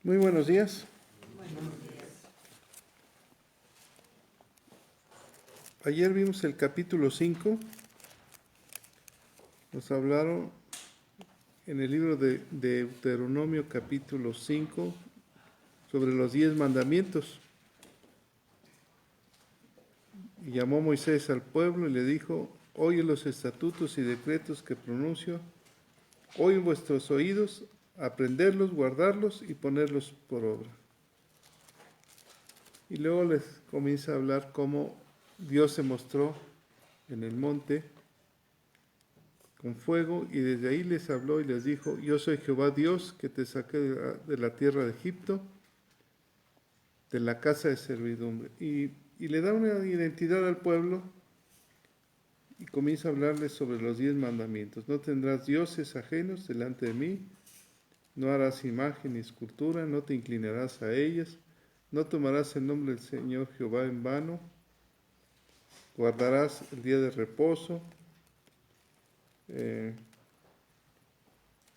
Muy buenos días. Ayer vimos el capítulo 5. Nos hablaron en el libro de Deuteronomio capítulo 5 sobre los 10 mandamientos. Y llamó Moisés al pueblo y le dijo: oye los estatutos y decretos que pronuncio, oye vuestros oídos, aprenderlos, guardarlos y ponerlos por obra. Y luego les comienza a hablar cómo Dios se mostró en el monte con fuego, y desde ahí les habló y les dijo: yo soy Jehová Dios, que te saqué de la tierra de Egipto, de la casa de servidumbre. Y le da una identidad al pueblo y comienza a hablarles sobre los 10 mandamientos. No tendrás dioses ajenos delante de mí, no harás imagen ni escultura, no te inclinarás a ellas, no tomarás el nombre del Señor Jehová en vano, guardarás el día de reposo,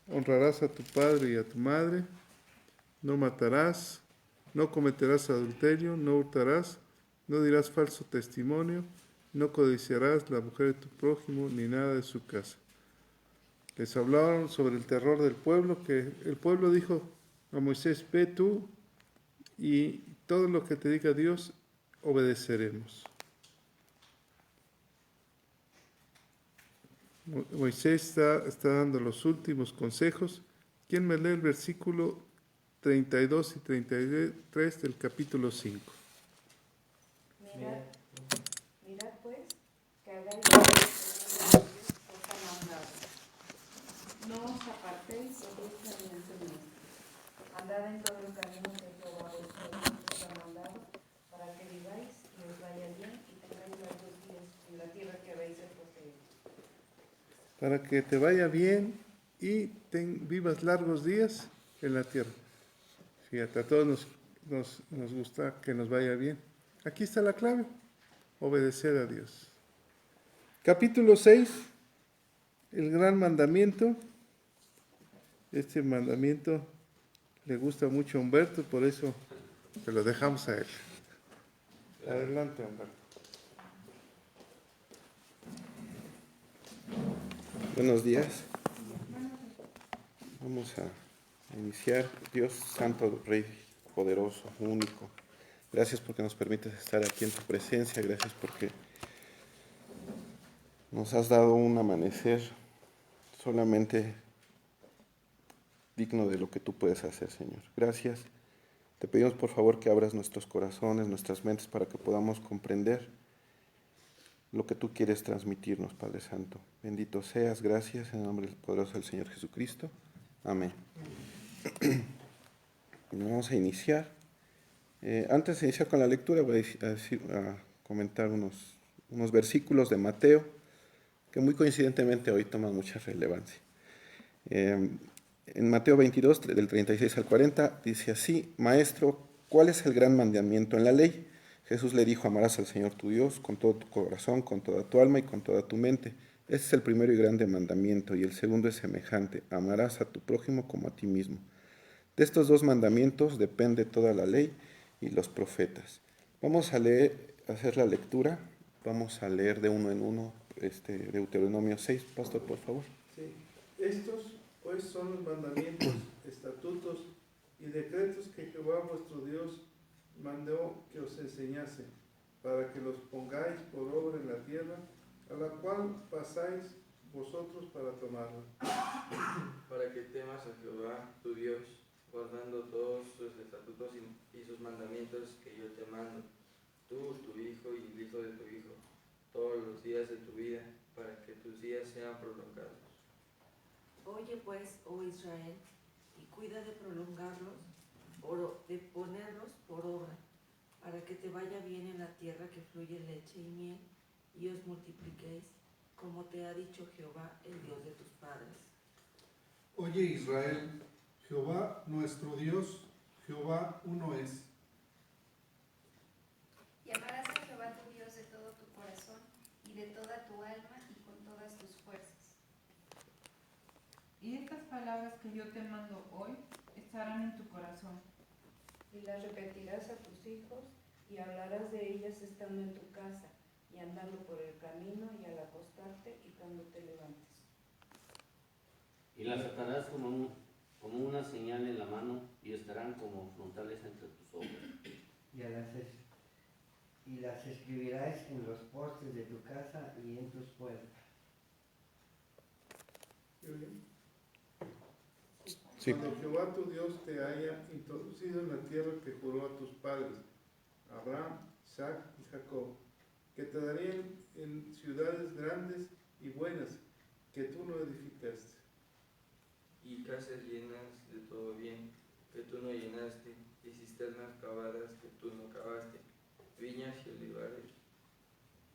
honrarás a tu padre y a tu madre, no matarás, no cometerás adulterio, no hurtarás, no dirás falso testimonio, no codiciarás la mujer de tu prójimo ni nada de su casa. Les hablaron sobre el terror del pueblo, que el pueblo dijo a Moisés: ve tú y todo lo que te diga Dios obedeceremos. Moisés está dando los últimos consejos. ¿Quién me lee el versículo 32 y 33 del capítulo 5? Mirad pues, que hagáis lo que os ha mandado. No os apartéis de diestra ni de siniestra. Andad en todo el camino que Jehová vuestro Dios os ha mandado, para que viváis y os vaya bien y tengáis largos días en la tierra que habéis de poseer. Para que te vaya bien y vivas largos días en la tierra. Fíjate, a todos nos gusta que nos vaya bien. Aquí está la clave: obedecer a Dios. Capítulo 6, el gran mandamiento. Este mandamiento le gusta mucho a Humberto, por eso se lo dejamos a él. Adelante, Humberto. Buenos días. Vamos a iniciar. Dios Santo, Rey poderoso, único. Gracias porque nos permites estar aquí en tu presencia. Gracias porque nos has dado un amanecer solamente digno de lo que tú puedes hacer, Señor. Gracias. Te pedimos por favor que abras nuestros corazones, nuestras mentes, para que podamos comprender lo que tú quieres transmitirnos, Padre Santo. Bendito seas. Gracias en el nombre poderoso del Señor Jesucristo. Amén. Vamos a iniciar. Antes de iniciar con la lectura, voy a comentar unos versículos de Mateo que muy coincidentemente hoy toman mucha relevancia. En Mateo 22, del 36 al 40, dice así: Maestro, ¿cuál es el gran mandamiento en la ley? Jesús le dijo: amarás al Señor tu Dios con todo tu corazón, con toda tu alma y con toda tu mente. Este es el primero y grande mandamiento, y el segundo es semejante: amarás a tu prójimo como a ti mismo. De estos dos mandamientos depende toda la ley y los profetas. Vamos a hacer la lectura. Vamos a leer de uno en uno Deuteronomio 6. Pastor, por favor. Sí. Estos pues son los mandamientos, estatutos y decretos que Jehová vuestro Dios mandó que os enseñase, para que los pongáis por obra en la tierra, a la cual pasáis vosotros para tomarla. Para que temas a Jehová tu Dios, guardando todos sus estatutos y sus mandamientos que yo te mando, tú, tu hijo y el hijo de tu hijo, todos los días de tu vida, para que tus días sean prolongados. Oye pues, oh Israel, y cuida de prolongarlos, de ponerlos por obra, para que te vaya bien en la tierra que fluye leche y miel, y os multipliquéis, como te ha dicho Jehová, el Dios de tus padres. Oye Israel, Jehová nuestro Dios, Jehová uno es. Y amarás a Jehová tu Dios de todo tu corazón y de toda tu alma y con todas tus fuerzas. Y estas palabras que yo te mando hoy estarán en tu corazón. y las repetirás a tus hijos y hablarás de ellas estando en tu casa y andando por el camino y al acostarte y cuando te levantes. Y las atarás como una señal en la mano y estarán como frontales entre tus ojos. Y las escribirás en los postes de tu casa y en tus puertas. Sí. Cuando Jehová tu Dios te haya introducido en la tierra que juró a tus padres, Abraham, Isaac y Jacob, que te darían en ciudades grandes y buenas que tú no edificaste, y casas llenas de todo bien que tú no llenaste, y cisternas cavadas que tú no cavaste, viñas y olivares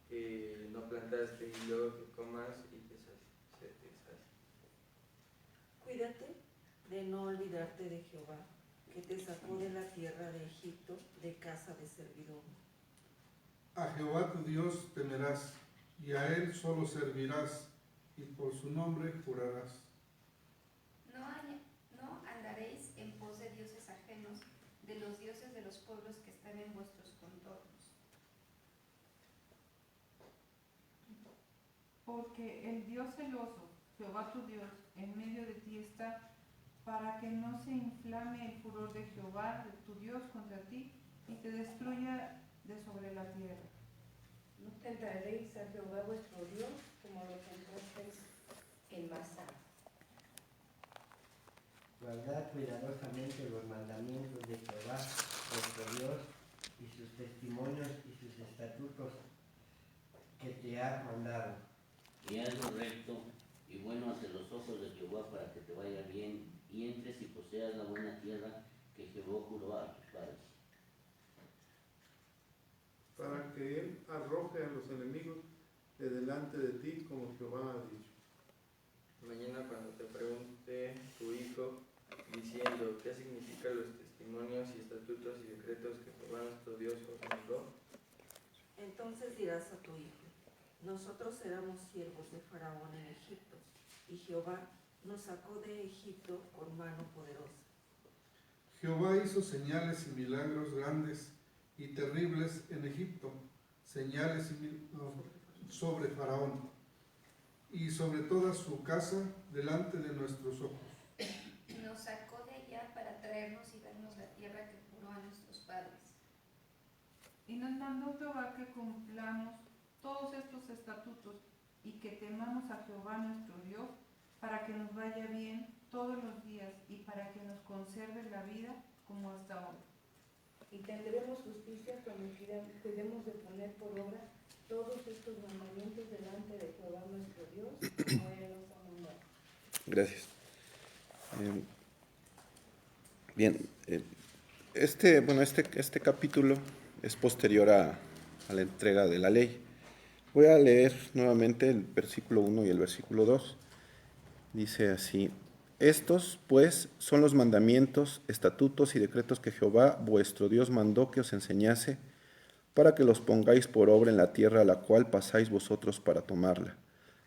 que no plantaste, y luego que comas y se te sacie. Cuídate de no olvidarte de Jehová, que te sacó de la tierra de Egipto, de casa de servidumbre. A Jehová tu Dios temerás, y a él solo servirás, y por su nombre jurarás. No andaréis en pos de dioses ajenos, de los dioses de los pueblos que están en vuestros contornos. Porque el Dios celoso, Jehová tu Dios, en medio de ti está, para que no se inflame el furor de Jehová, tu Dios, contra ti, y te destruya de sobre la tierra. No tentaréis a Jehová vuestro Dios, como lo tentasteis en Masá. Guardad cuidadosamente los mandamientos de Jehová, vuestro Dios, y sus testimonios y sus estatutos que te ha mandado. Y haz lo recto y bueno ante los ojos de Jehová para que te vaya bien y entres y poseas la buena tierra que Jehová juró a tus padres. para que él arroje a los enemigos de delante de ti, como Jehová ha dicho. Mañana cuando te pregunte tu hijo, diciendo qué significan los testimonios y estatutos y decretos que Jehová nuestro Dios os mandó, Entonces dirás a tu hijo, nosotros éramos siervos de Faraón en Egipto, y Jehová nos sacó de Egipto con mano poderosa. Jehová hizo señales y milagros grandes y terribles en Egipto, señales sobre Faraón y sobre toda su casa delante de nuestros ojos. Nos sacó de allá para traernos y darnos la tierra que juró a nuestros padres. Y nos mandó Jehová que cumplamos todos estos estatutos y que temamos a Jehová nuestro Dios, para que nos vaya bien todos los días y para que nos conserve la vida como hasta ahora. Y tendremos justicia cuando cuidemos de poner por obra todos estos mandamientos delante de Jehová nuestro Dios, como Él nos ha mandado. Gracias. Bien, este capítulo es posterior a la entrega de la ley. Voy a leer nuevamente el versículo 1 y el versículo 2. Dice así: estos, pues, son los mandamientos, estatutos y decretos que Jehová vuestro Dios mandó que os enseñase, para que los pongáis por obra en la tierra a la cual pasáis vosotros para tomarla,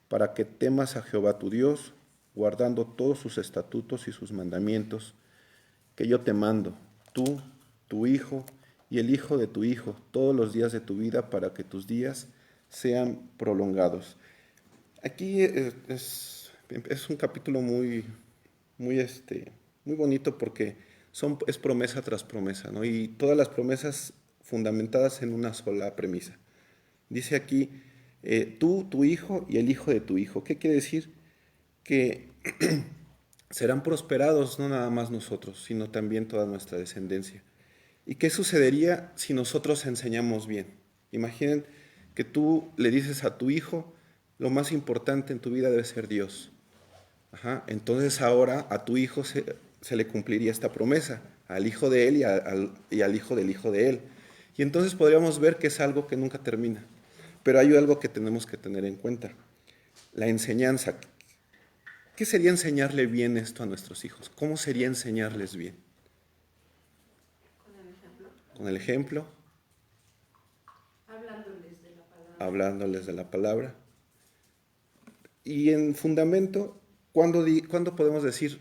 para que temas a Jehová tu Dios, guardando todos sus estatutos y sus mandamientos, que yo te mando, tú, tu hijo y el hijo de tu hijo, todos los días de tu vida, para que tus días sean prolongados. Aquí es un capítulo muy bonito porque es promesa tras promesa, ¿no? Y todas las promesas fundamentadas en una sola premisa. Dice aquí, tú, tu hijo y el hijo de tu hijo. ¿Qué quiere decir? Que serán prosperados no nada más nosotros, sino también toda nuestra descendencia. ¿Y qué sucedería si nosotros enseñamos bien? Imaginen que tú le dices a tu hijo, lo más importante en tu vida debe ser Dios. Entonces ahora a tu hijo se le cumpliría esta promesa, al hijo de él y al hijo de él. Y entonces podríamos ver que es algo que nunca termina. Pero hay algo que tenemos que tener en cuenta, la enseñanza. ¿Qué sería enseñarle bien esto a nuestros hijos? ¿Cómo sería enseñarles bien? Con el ejemplo. Con el ejemplo. Hablándoles de la palabra. Hablándoles de la palabra. Y en fundamento, ¿cuándo podemos decir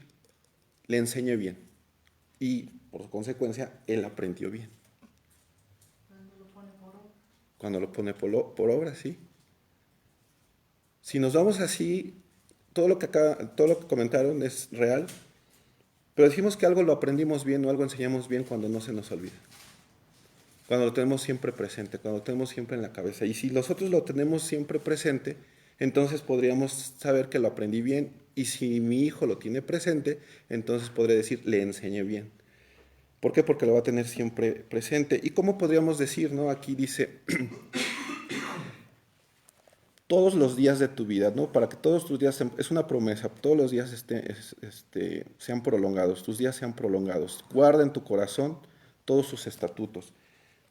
le enseñé bien? y por consecuencia él aprendió bien. Cuando lo pone por obra, sí. Si nos vamos así, todo lo que comentaron es real, pero decimos que algo lo aprendimos bien o algo enseñamos bien cuando no se nos olvida. Cuando lo tenemos siempre presente, cuando lo tenemos siempre en la cabeza. Y si nosotros lo tenemos siempre presente, entonces podríamos saber que lo aprendí bien. Y si mi hijo lo tiene presente, entonces podré decir, le enseñé bien. ¿Por qué? Porque lo va a tener siempre presente. ¿Y cómo podríamos decir, no? Aquí dice, todos los días de tu vida, ¿no? Para que todos tus días, es una promesa, todos los días sean prolongados, tus días sean prolongados. Guarda en tu corazón todos sus estatutos.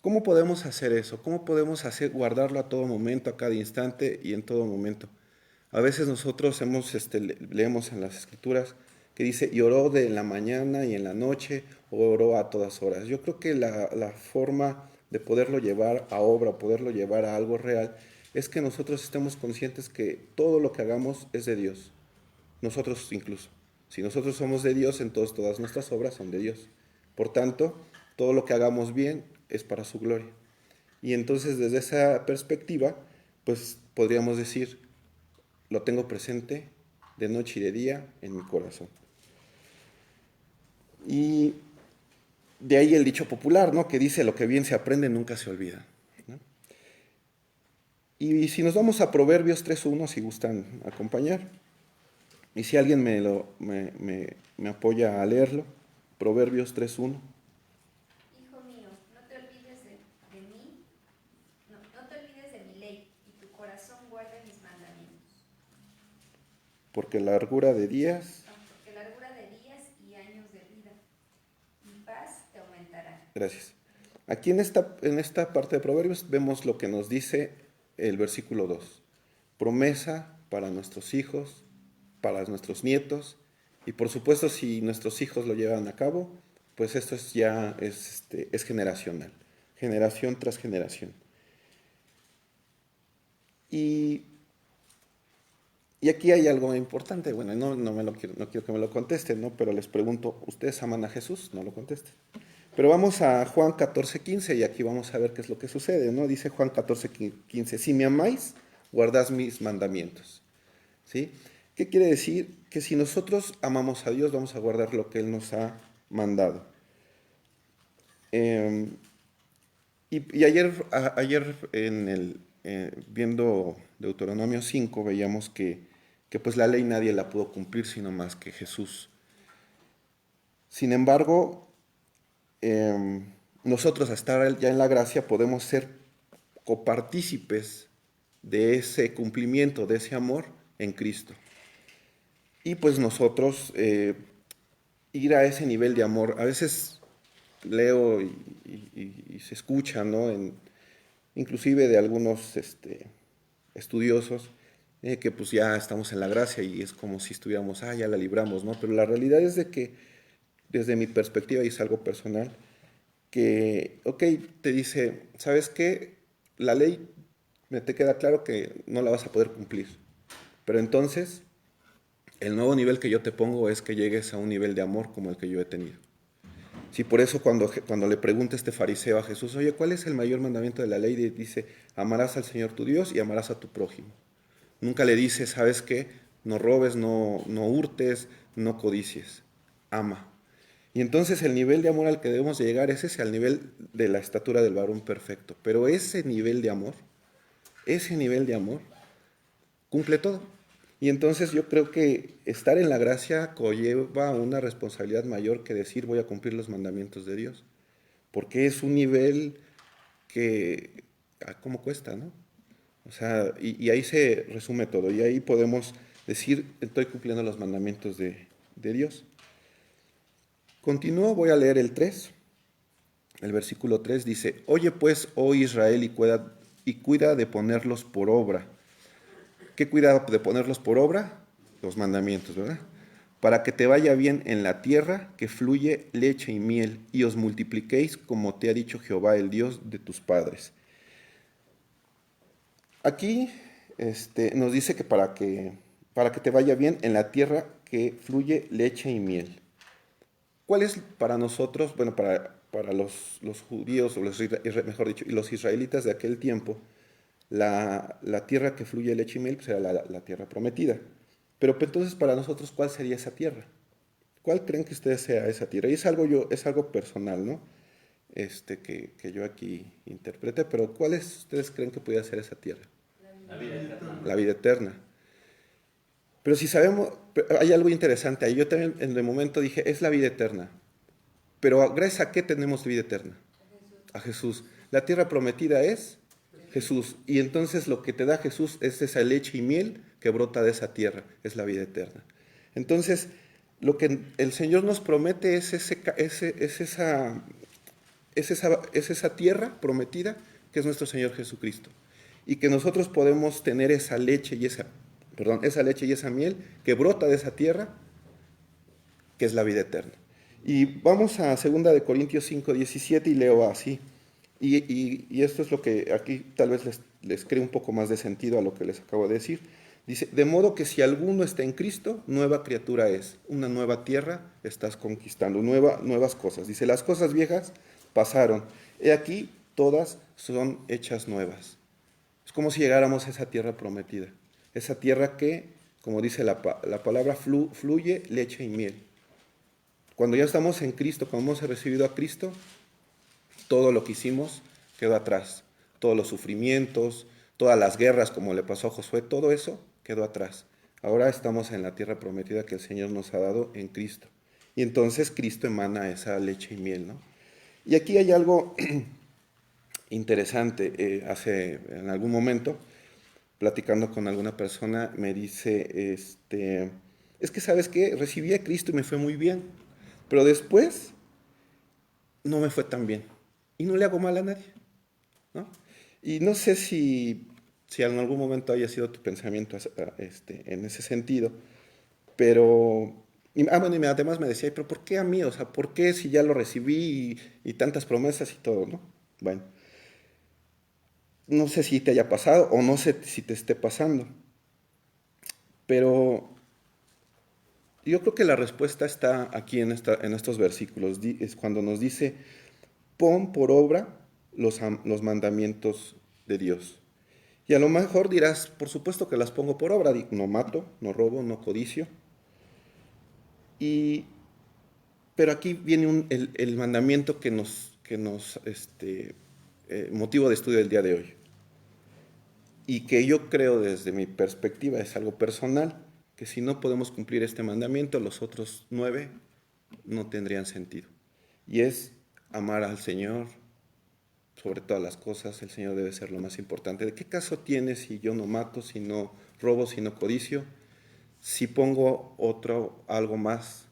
¿Cómo podemos hacer eso? ¿Cómo podemos guardarlo a todo momento, a cada instante y en todo momento? A veces nosotros leemos en las escrituras que dice, y oró de la mañana y en la noche, o oró a todas horas. Yo creo que la forma de poderlo llevar a obra, poderlo llevar a algo real, es que nosotros estemos conscientes que todo lo que hagamos es de Dios. Nosotros incluso. Si nosotros somos de Dios, entonces todas nuestras obras son de Dios. Por tanto, todo lo que hagamos bien es para su gloria. Y entonces desde esa perspectiva, pues podríamos decir, lo tengo presente de noche y de día en mi corazón. Y de ahí el dicho popular, ¿no? Que dice, lo que bien se aprende nunca se olvida, ¿no? Y si nos vamos a Proverbios 3.1, si gustan acompañar, y si alguien me apoya a leerlo, Proverbios 3.1. Hijo mío, no te olvides de mí, no te olvides de mi ley, y tu corazón guarde mis mandamientos. Porque largura de días... Porque largura de días y años de vida, y paz te aumentará. Gracias. Aquí en esta parte de Proverbios vemos lo que nos dice el versículo 2. Promesa para nuestros hijos, para nuestros nietos, y por supuesto si nuestros hijos lo llevan a cabo, pues esto es generacional, generación tras generación. Y aquí hay algo importante, bueno, no quiero que me lo contesten, ¿no? Pero les pregunto, ¿ustedes aman a Jesús? No lo contesten. Pero vamos a Juan 14:15 y aquí vamos a ver qué es lo que sucede, ¿no? Dice Juan 14:15, si me amáis, guardad mis mandamientos, ¿sí? ¿Qué quiere decir? Que si nosotros amamos a Dios, vamos a guardar lo que Él nos ha mandado. Y ayer viendo Deuteronomio 5, veíamos que pues la ley nadie la pudo cumplir sino más que Jesús. Sin embargo, nosotros, a estar ya en la gracia, podemos ser copartícipes de ese cumplimiento, de ese amor en Cristo. Y pues nosotros ir a ese nivel de amor. A veces leo y se escucha, ¿no? Inclusive de algunos estudiosos, que pues ya estamos en la gracia y es como si estuviéramos, ya la libramos, ¿no? Pero la realidad es de que, desde mi perspectiva, y es algo personal, que, te dice, ¿sabes qué? La ley, te queda claro que no la vas a poder cumplir. Pero entonces, el nuevo nivel que yo te pongo es que llegues a un nivel de amor como el que yo he tenido. Sí, por eso cuando le pregunta este fariseo a Jesús, oye, ¿cuál es el mayor mandamiento de la ley? Dice, amarás al Señor tu Dios y amarás a tu prójimo. Nunca le dice, ¿sabes qué? No robes, no hurtes, no codicies. Ama. Y entonces el nivel de amor al que debemos llegar es ese, al nivel de la estatura del varón perfecto. Pero ese nivel de amor cumple todo. Y entonces yo creo que estar en la gracia conlleva una responsabilidad mayor que decir voy a cumplir los mandamientos de Dios. Porque es un nivel que, ¿cómo cuesta, no? O sea, y ahí se resume todo. Y ahí podemos decir, estoy cumpliendo los mandamientos de Dios. Continúo, voy a leer el 3. El versículo 3 dice, oye pues, oh Israel, y cuida de ponerlos por obra. ¿Qué cuida de ponerlos por obra? Los mandamientos, ¿verdad? Para que te vaya bien en la tierra, que fluye leche y miel, y os multipliquéis como te ha dicho Jehová, el Dios de tus padres. Aquí nos dice que para que te vaya bien en la tierra que fluye leche y miel. ¿Cuál es para nosotros, bueno, para los judíos, o mejor dicho, y los israelitas de aquel tiempo, la tierra que fluye leche y miel pues era la tierra prometida? Pero pues, entonces para nosotros, ¿cuál sería esa tierra? ¿Cuál creen que ustedes sea esa tierra? Y es algo personal, ¿no? Que yo aquí interprete, pero ¿cuáles ustedes creen que pudiera ser esa tierra? La vida eterna. La vida eterna. Pero si sabemos, hay algo interesante ahí. Yo también en el momento dije, es la vida eterna. Pero ¿gracias a qué tenemos vida eterna? A Jesús. La tierra prometida es Jesús. Y entonces lo que te da Jesús es esa leche y miel que brota de esa tierra, es la vida eterna. Entonces, lo que el Señor nos promete es esa tierra prometida que es nuestro Señor Jesucristo. Y que nosotros podemos tener esa leche y esa miel que brota de esa tierra, que es la vida eterna. Y vamos a 2 de Corintios 5:17 y leo así. Y esto es lo que aquí tal vez les cree un poco más de sentido a lo que les acabo de decir. Dice, de modo que si alguno está en Cristo, nueva criatura es, una nueva tierra estás conquistando, nuevas cosas. Dice, las cosas viejas pasaron, he aquí todas son hechas nuevas. Es como si llegáramos a esa tierra prometida, esa tierra que, como dice la palabra, fluye leche y miel. Cuando ya estamos en Cristo, cuando hemos recibido a Cristo, todo lo que hicimos quedó atrás. Todos los sufrimientos, todas las guerras, como le pasó a Josué, todo eso quedó atrás. Ahora estamos en la tierra prometida que el Señor nos ha dado en Cristo. Y entonces Cristo emana esa leche y miel, ¿no? Y aquí hay algo interesante. En algún momento, platicando con alguna persona, me dice, es que, ¿sabes qué? Recibí a Cristo y me fue muy bien, pero después no me fue tan bien. Y no le hago mal a nadie, ¿no? Y no sé si en algún momento haya sido tu pensamiento en ese sentido, pero... Y además me decía, pero ¿por qué a mí? O sea, ¿por qué si ya lo recibí y tantas promesas y todo, ¿no? Bueno, no sé si te haya pasado o no sé si te esté pasando, pero yo creo que la respuesta está aquí en estos versículos. Es cuando nos dice, pon por obra los mandamientos de Dios. Y a lo mejor dirás, por supuesto que las pongo por obra, no mato, no robo, no codicio. Pero aquí viene el mandamiento que nos motivo de estudio del día de hoy. Y que yo creo desde mi perspectiva es algo personal, que si no podemos cumplir este mandamiento, los otros 9 no tendrían sentido. Y es amar al Señor sobre todas las cosas. El Señor debe ser lo más importante. ¿De qué caso tiene si yo no mato, si no robo, si no codicio, si pongo algo más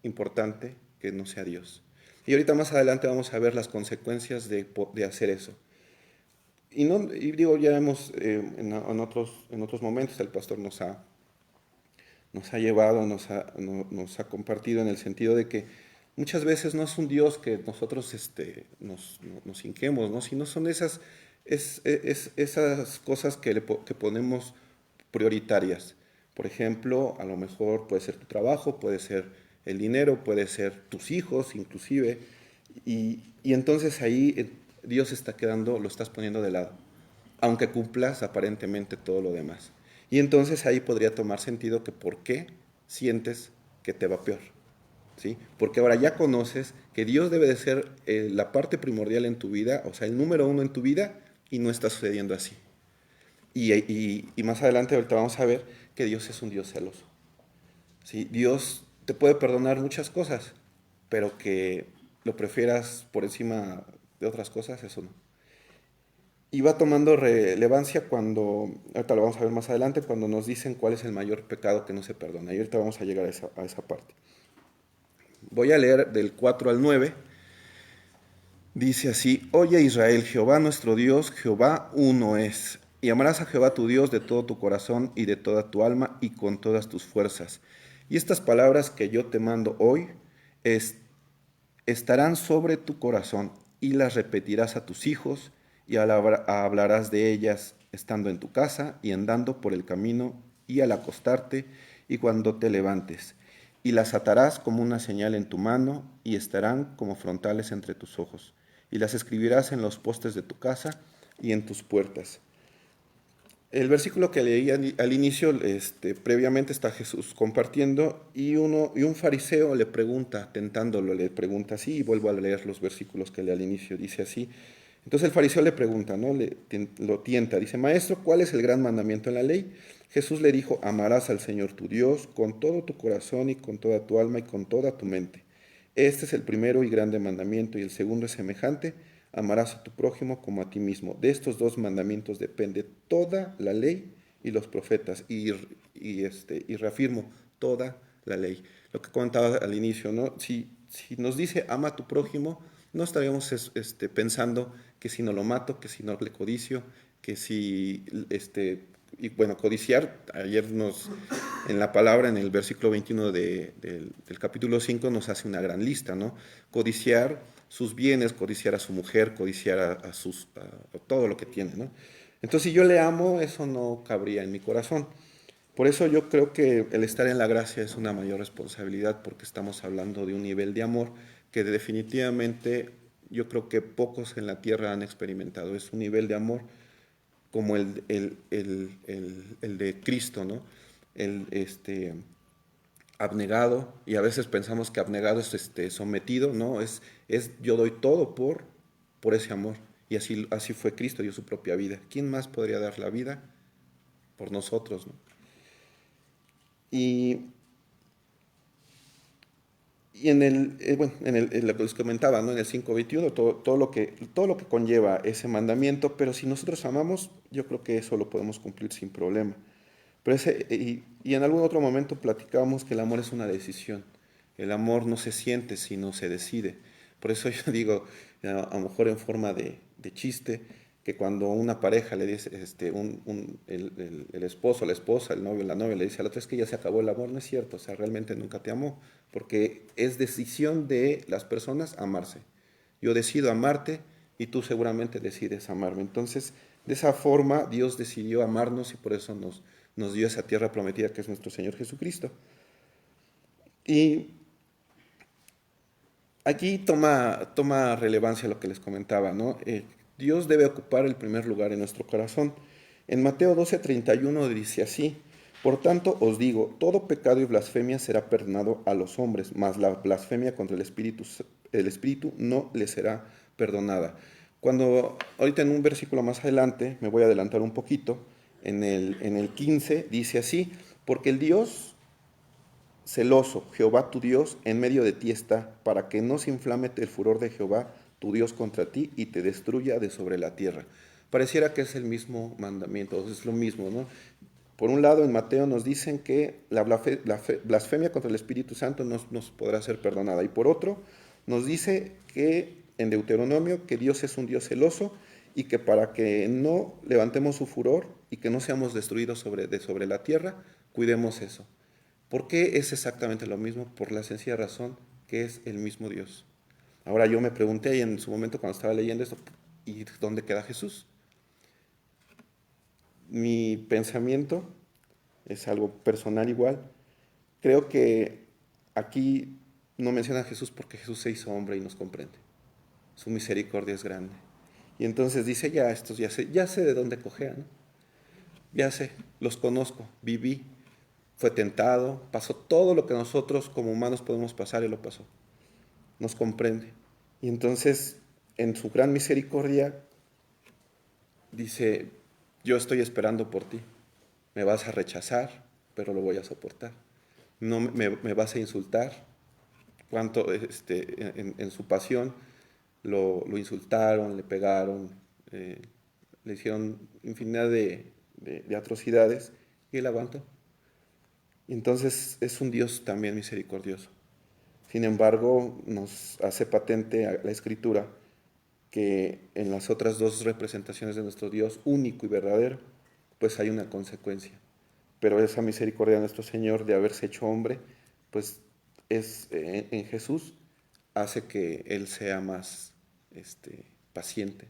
importante que no sea Dios? Y ahorita más adelante vamos a ver las consecuencias de hacer eso. Y digo, ya hemos, en otros momentos, el pastor nos ha llevado, nos ha compartido en el sentido de que muchas veces no es un Dios que nosotros nos hinquemos, ¿no? Sino son esas cosas que ponemos prioritarias. Por ejemplo, a lo mejor puede ser tu trabajo, puede ser el dinero, puede ser tus hijos inclusive, y entonces ahí Dios lo estás poniendo de lado, aunque cumplas aparentemente todo lo demás. Y entonces ahí podría tomar sentido que por qué sientes que te va peor, ¿sí? Porque ahora ya conoces que Dios debe de ser la parte primordial en tu vida, o sea, el número 1 en tu vida, y no está sucediendo así. Y más adelante ahorita vamos a ver que Dios es un Dios celoso, ¿sí? Dios te puede perdonar muchas cosas, pero que lo prefieras por encima de otras cosas, eso no. Y va tomando relevancia ahorita lo vamos a ver más adelante, cuando nos dicen cuál es el mayor pecado que no se perdona. Y ahorita vamos a llegar a esa parte. Voy a leer del 4 al 9. Dice así, oye Israel, Jehová nuestro Dios, Jehová uno es. Y amarás a Jehová tu Dios de todo tu corazón y de toda tu alma y con todas tus fuerzas. Y estas palabras que yo te mando hoy estarán sobre tu corazón y las repetirás a tus hijos y hablarás de ellas estando en tu casa y andando por el camino y al acostarte y cuando te levantes. y las atarás como una señal en tu mano, y estarán como frontales entre tus ojos, y las escribirás en los postes de tu casa y en tus puertas. El versículo que leí al inicio, previamente está Jesús compartiendo, y un fariseo le pregunta, tentándolo, le pregunta así, y vuelvo a leer los versículos que leí al inicio, dice así. Entonces el fariseo le pregunta, ¿no? Lo tienta, dice: Maestro, ¿cuál es el gran mandamiento en la ley? Jesús le dijo: amarás al Señor tu Dios con todo tu corazón y con toda tu alma y con toda tu mente. Este es el primero y grande mandamiento, y el segundo es semejante: amarás a tu prójimo como a ti mismo. De estos dos mandamientos depende toda la ley y los profetas. Y reafirmo, toda la ley. Lo que comentaba al inicio, ¿no? Si nos dice ama a tu prójimo, no estaríamos pensando que si no lo mato, que si no le codicio, que si, y bueno, codiciar, ayer en la palabra, en el versículo 21 del capítulo 5, nos hace una gran lista, ¿no? Codiciar sus bienes, codiciar a su mujer, codiciar a todo lo que tiene, ¿no? Entonces, si yo le amo, eso no cabría en mi corazón. Por eso yo creo que el estar en la gracia es una mayor responsabilidad, porque estamos hablando de un nivel de amor que definitivamente yo creo que pocos en la tierra han experimentado. Es un nivel de amor como el de Cristo, ¿no? Abnegado, y a veces pensamos que abnegado es sometido, ¿no? Es yo doy todo por ese amor. Y así fue Cristo, dio su propia vida. ¿Quién más podría dar la vida por nosotros, ¿no? Y en lo que les comentaba, ¿no? En el 5:21, todo lo que conlleva ese mandamiento, pero si nosotros amamos, yo creo que eso lo podemos cumplir sin problema. Pero y en algún otro momento platicábamos que el amor es una decisión. El amor no se siente, sino se decide. Por eso yo digo, a lo mejor en forma de chiste, que cuando una pareja le dice, el esposo, la esposa, el novio, la novia le dice a la otra: es que ya se acabó el amor. No es cierto, o sea, realmente nunca te amó, porque es decisión de las personas amarse. Yo decido amarte y tú seguramente decides amarme. Entonces, de esa forma Dios decidió amarnos, y por eso nos dio esa tierra prometida que es nuestro Señor Jesucristo. Y aquí toma relevancia lo que les comentaba, ¿no? Dios debe ocupar el primer lugar en nuestro corazón. En Mateo 12:31 dice así: por tanto os digo, todo pecado y blasfemia será perdonado a los hombres, mas la blasfemia contra el Espíritu no le será perdonada. Cuando ahorita en un versículo más adelante, me voy a adelantar un poquito, en el 15 dice así: porque el Dios celoso, Jehová tu Dios, en medio de ti está, para que no se inflame el furor de Jehová tu Dios contra ti y te destruya de sobre la tierra. Pareciera que es el mismo mandamiento, es lo mismo, ¿no? Por un lado, en Mateo nos dicen que la blasfemia contra el Espíritu Santo nos podrá ser perdonada. Y por otro, nos dice que en Deuteronomio que Dios es un Dios celoso, y que para que no levantemos su furor y que no seamos destruidos sobre la tierra, cuidemos eso. ¿Por qué es exactamente lo mismo? Por la sencilla razón que es el mismo Dios. Ahora, yo me pregunté en su momento cuando estaba leyendo esto: ¿y dónde queda Jesús? Mi pensamiento es algo personal igual. Creo que aquí no menciona a Jesús porque Jesús se hizo hombre y nos comprende. Su misericordia es grande. Y entonces dice: estos ya sé de dónde cojean, ¿no? Ya sé, los conozco, viví, fue tentado, pasó todo lo que nosotros como humanos podemos pasar, y lo pasó. Nos comprende. Y entonces, en su gran misericordia, dice: yo estoy esperando por ti. Me vas a rechazar, pero lo voy a soportar. No me vas a insultar. Cuánto en su pasión lo insultaron, le pegaron, le hicieron infinidad de atrocidades, y él aguantó. Entonces es un Dios también misericordioso. Sin embargo, nos hace patente a la Escritura que en las otras dos representaciones de nuestro Dios único y verdadero, pues hay una consecuencia. Pero esa misericordia de nuestro Señor de haberse hecho hombre, pues es en Jesús, hace que Él sea más paciente,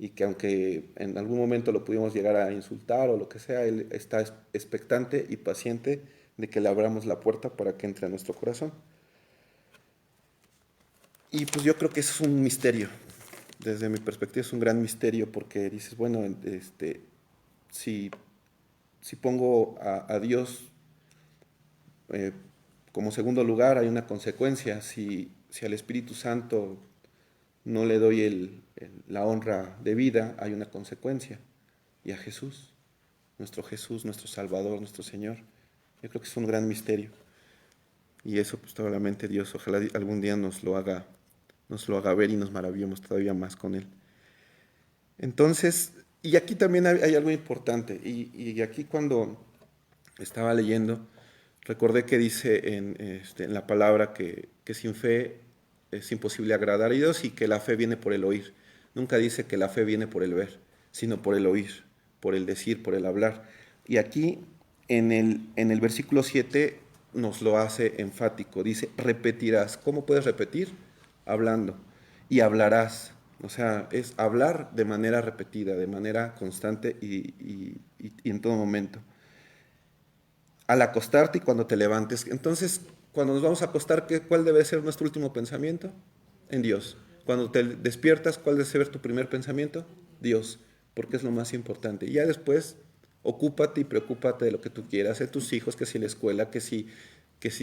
y que aunque en algún momento lo pudimos llegar a insultar o lo que sea, Él está expectante y paciente de que le abramos la puerta para que entre a nuestro corazón. Y pues yo creo que eso es un misterio. Desde mi perspectiva es un gran misterio porque dices, bueno, si pongo a Dios como segundo lugar, hay una consecuencia. Si al Espíritu Santo no le doy la honra debida, hay una consecuencia. Y a Jesús, nuestro Salvador, nuestro Señor, yo creo que es un gran misterio. Y eso pues solamente Dios, ojalá algún día nos lo haga ver y nos maravillemos todavía más con Él. Entonces, y aquí también hay algo importante, y aquí cuando estaba leyendo, recordé que dice en la palabra que sin fe es imposible agradar a Dios y que la fe viene por el oír. Nunca dice que la fe viene por el ver, sino por el oír, por el decir, por el hablar. Y aquí en el versículo 7 nos lo hace enfático, dice, repetirás. ¿Cómo puedes repetir? Hablando. Y hablarás. O sea, es hablar de manera repetida, de manera constante y en todo momento. Al acostarte y cuando te levantes. Entonces, cuando nos vamos a acostar, ¿cuál debe ser nuestro último pensamiento? En Dios. Cuando te despiertas, ¿cuál debe ser tu primer pensamiento? Dios, porque es lo más importante. Y ya después, ocúpate y preocúpate de lo que tú quieras, de tus hijos, que si la escuela, que si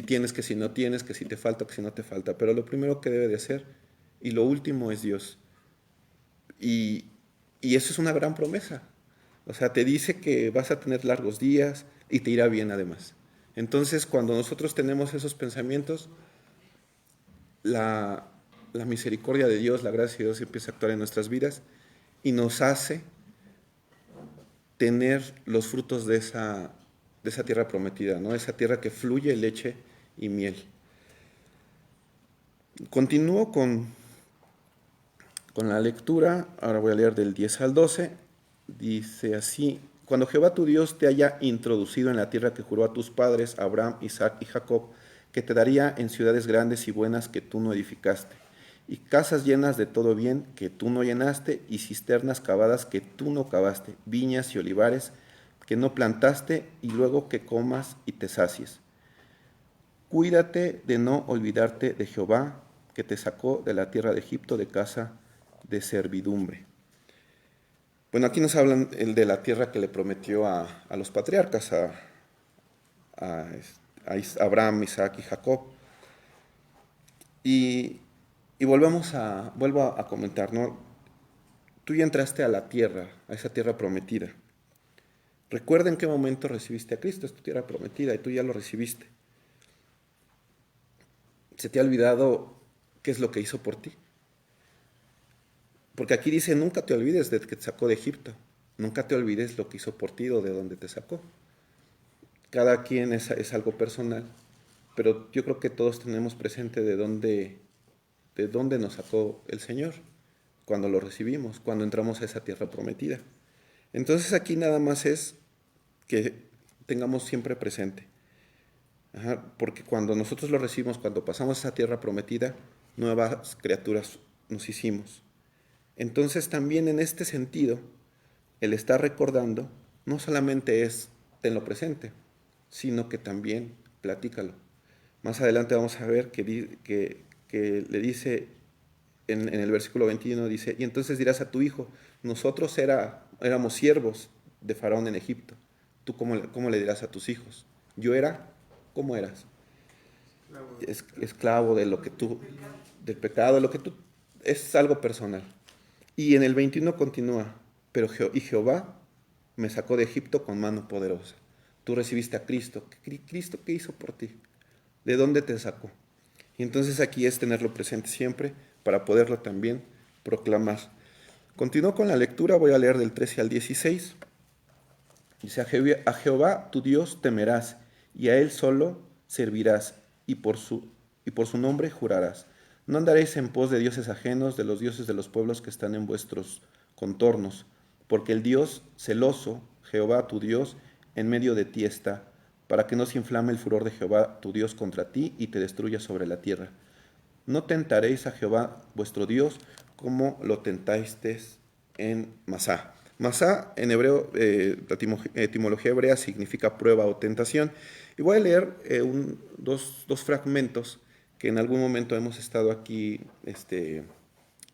tienes, que si no tienes, que si te falta, que si no te falta. Pero lo primero que debe de hacer y lo último es Dios. Y eso es una gran promesa. O sea, te dice que vas a tener largos días y te irá bien además. Entonces, cuando nosotros tenemos esos pensamientos, la misericordia de Dios, la gracia de Dios empieza a actuar en nuestras vidas y nos hace tener los frutos de esa tierra prometida, ¿no? Esa tierra que fluye leche y miel. Continúo con la lectura. Ahora voy a leer del 10 al 12. Dice así: cuando Jehová tu Dios te haya introducido en la tierra que juró a tus padres, Abraham, Isaac y Jacob, que te daría en ciudades grandes y buenas que tú no edificaste, y casas llenas de todo bien que tú no llenaste, y cisternas cavadas que tú no cavaste, viñas y olivares que no plantaste, y luego que comas y te sacies. Cuídate de no olvidarte de Jehová, que te sacó de la tierra de Egipto, de casa de servidumbre. Bueno, aquí nos hablan de la tierra que le prometió a los patriarcas, a Abraham, Isaac y Jacob. Y vuelvo a comentar, ¿no? Tú ya entraste a la tierra, a esa tierra prometida. Recuerda en qué momento recibiste a Cristo, es tu tierra prometida y tú ya lo recibiste. ¿Se te ha olvidado qué es lo que hizo por ti? Porque aquí dice, nunca te olvides de que te sacó de Egipto. Nunca te olvides lo que hizo por ti o de dónde te sacó. Cada quien es algo personal, pero yo creo que todos tenemos presente de dónde nos sacó el Señor, cuando lo recibimos, cuando entramos a esa tierra prometida. Entonces aquí nada más es que tengamos siempre presente. Porque cuando nosotros lo recibimos, cuando pasamos a esa tierra prometida, nuevas criaturas nos hicimos. Entonces también en este sentido, el estar recordando no solamente es tenlo presente, sino que también platícalo. Más adelante vamos a ver que le dice en el versículo 21, dice, y entonces dirás a tu hijo, nosotros éramos siervos de Faraón en Egipto. ¿Tú cómo le dirás a tus hijos? Yo era, ¿cómo eras? Esclavo de lo que tú, del pecado, de lo que tú, es algo personal. Y en el 21 continúa, y Jehová me sacó de Egipto con mano poderosa. Tú recibiste a Cristo. ¿Cristo qué hizo por ti? ¿De dónde te sacó? Y entonces aquí es tenerlo presente siempre para poderlo también proclamar. Continúo con la lectura, voy a leer del 13 al 16. Dice, a Jehová tu Dios temerás, y a Él solo servirás, y por su nombre jurarás. No andaréis en pos de dioses ajenos, de los dioses de los pueblos que están en vuestros contornos, porque el Dios celoso, Jehová tu Dios, en medio de ti está, para que no se inflame el furor de Jehová tu Dios contra ti y te destruya sobre la tierra. No tentaréis a Jehová vuestro Dios como lo tentasteis en Masá. Masá en hebreo, la etimología hebrea significa prueba o tentación. Y voy a leer dos fragmentos que en algún momento hemos estado aquí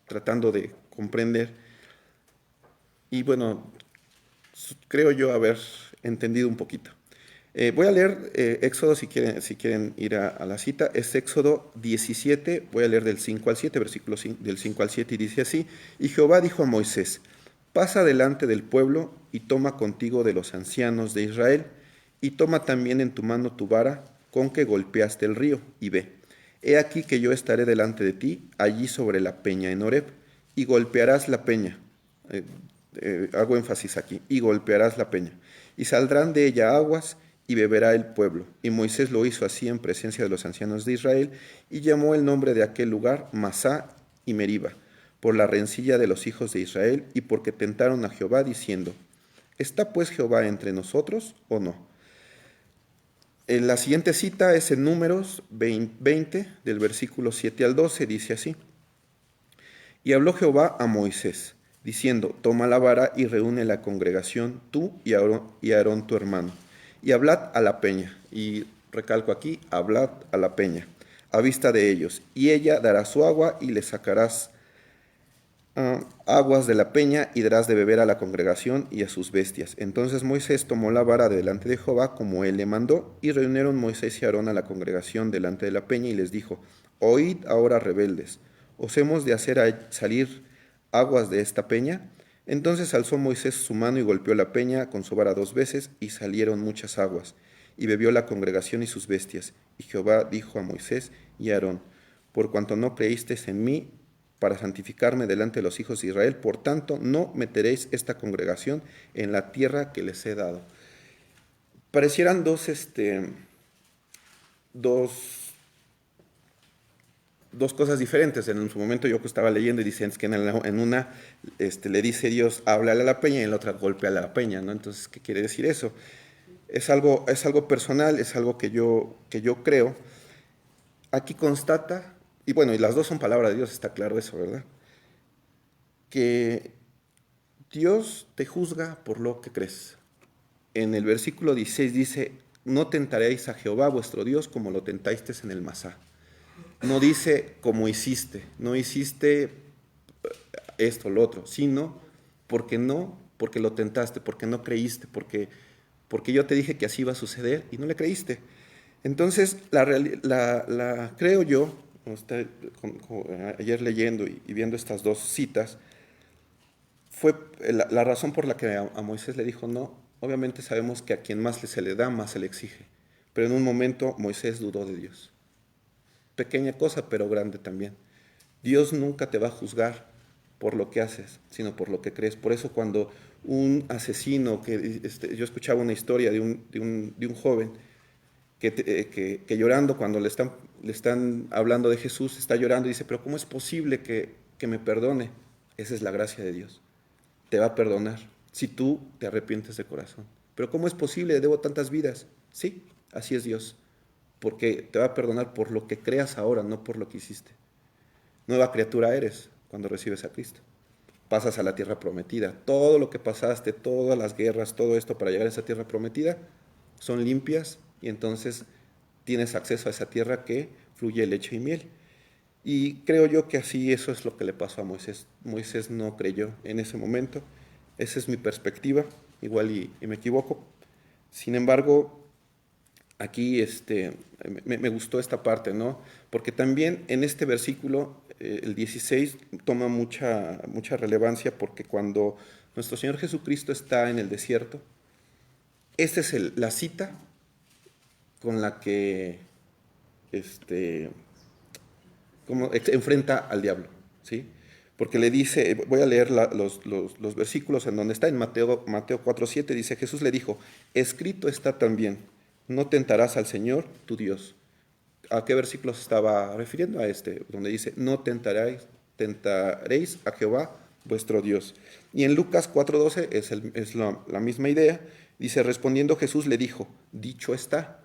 tratando de comprender. Y bueno, creo yo haber entendido un poquito. Voy a leer Éxodo, si quieren ir a la cita. Es Éxodo 17, voy a leer del 5 al 7, versículos del 5 al 7, y dice así: Y Jehová dijo a Moisés: pasa delante del pueblo y toma contigo de los ancianos de Israel, y toma también en tu mano tu vara con que golpeaste el río, y ve. He aquí que yo estaré delante de ti, allí sobre la peña en Horeb, y golpearás la peña. Hago énfasis aquí, y golpearás la peña, y saldrán de ella aguas, y beberá el pueblo. Y Moisés lo hizo así en presencia de los ancianos de Israel, y llamó el nombre de aquel lugar Masá y Meriba, por la rencilla de los hijos de Israel, y porque tentaron a Jehová, diciendo: ¿está pues Jehová entre nosotros o no? La siguiente cita es en Números 20, del versículo 7 al 12, dice así: Y habló Jehová a Moisés, diciendo: toma la vara y reúne la congregación, tú y Aarón tu hermano, y hablad a la peña, y recalco aquí, hablad a la peña, a vista de ellos, y ella dará su agua, y le sacarás aguas de la peña, y darás de beber a la congregación y a sus bestias. Entonces Moisés tomó la vara delante de Jehová, como él le mandó, y reunieron Moisés y Aarón a la congregación delante de la peña, y les dijo: oíd ahora, rebeldes, ¿os hemos de hacer salir aguas de esta peña? Entonces alzó Moisés su mano y golpeó la peña con su vara 2 veces, y salieron muchas aguas, y bebió la congregación y sus bestias. Y Jehová dijo a Moisés y a Aarón: por cuanto no creísteis en mí para santificarme delante de los hijos de Israel, por tanto no meteréis esta congregación en la tierra que les he dado. Parecieran dos cosas diferentes. En su momento yo que estaba leyendo y dicen que en una le dice Dios: háblale a la peña, y en la otra golpea a la peña, ¿no? Entonces, ¿qué quiere decir eso? Es algo personal, es algo que yo creo. Aquí constata, y bueno, y las dos son palabra de Dios, está claro eso, ¿verdad? Que Dios te juzga por lo que crees. En el versículo 16 dice: no tentaréis a Jehová vuestro Dios como lo tentasteis en el Masá. No dice como hiciste, no hiciste esto, lo otro, sino porque lo tentaste, porque no creíste, porque yo te dije que así iba a suceder y no le creíste. Entonces, creo yo, ayer leyendo y viendo estas dos citas, fue la razón por la que a Moisés le dijo no. Obviamente sabemos que a quien más se le da, más se le exige, pero en un momento Moisés dudó de Dios. Pequeña cosa, pero grande también. Dios nunca te va a juzgar por lo que haces, sino por lo que crees. Por eso cuando un asesino, yo escuchaba una historia de un joven que llorando, cuando le están hablando de Jesús, está llorando y dice: pero ¿cómo es posible que me perdone? Esa es la gracia de Dios. Te va a perdonar si tú te arrepientes de corazón. Pero ¿cómo es posible? Debo tantas vidas. Sí, así es Dios. Porque te va a perdonar por lo que creas ahora, no por lo que hiciste. Nueva criatura eres cuando recibes a Cristo. Pasas a la tierra prometida. Todo lo que pasaste, todas las guerras, todo esto para llegar a esa tierra prometida, son limpias, y entonces tienes acceso a esa tierra que fluye leche y miel. Y creo yo que así eso es lo que le pasó a Moisés. Moisés no creyó en ese momento. Esa es mi perspectiva, igual y me equivoco. Sin embargo, aquí me gustó esta parte, ¿no? Porque también en este versículo, el 16, toma mucha relevancia, porque cuando nuestro Señor Jesucristo está en el desierto, esta es la cita con la que enfrenta al diablo, ¿sí? Porque le dice, voy a leer los versículos en donde está, en Mateo 4:7, dice: Jesús le dijo: escrito está también, no tentarás al Señor tu Dios. ¿A qué versículo se estaba refiriendo? A donde dice: no tentaréis a Jehová vuestro Dios. Y en Lucas 4:12 es la misma idea. Dice: respondiendo Jesús le dijo: dicho está,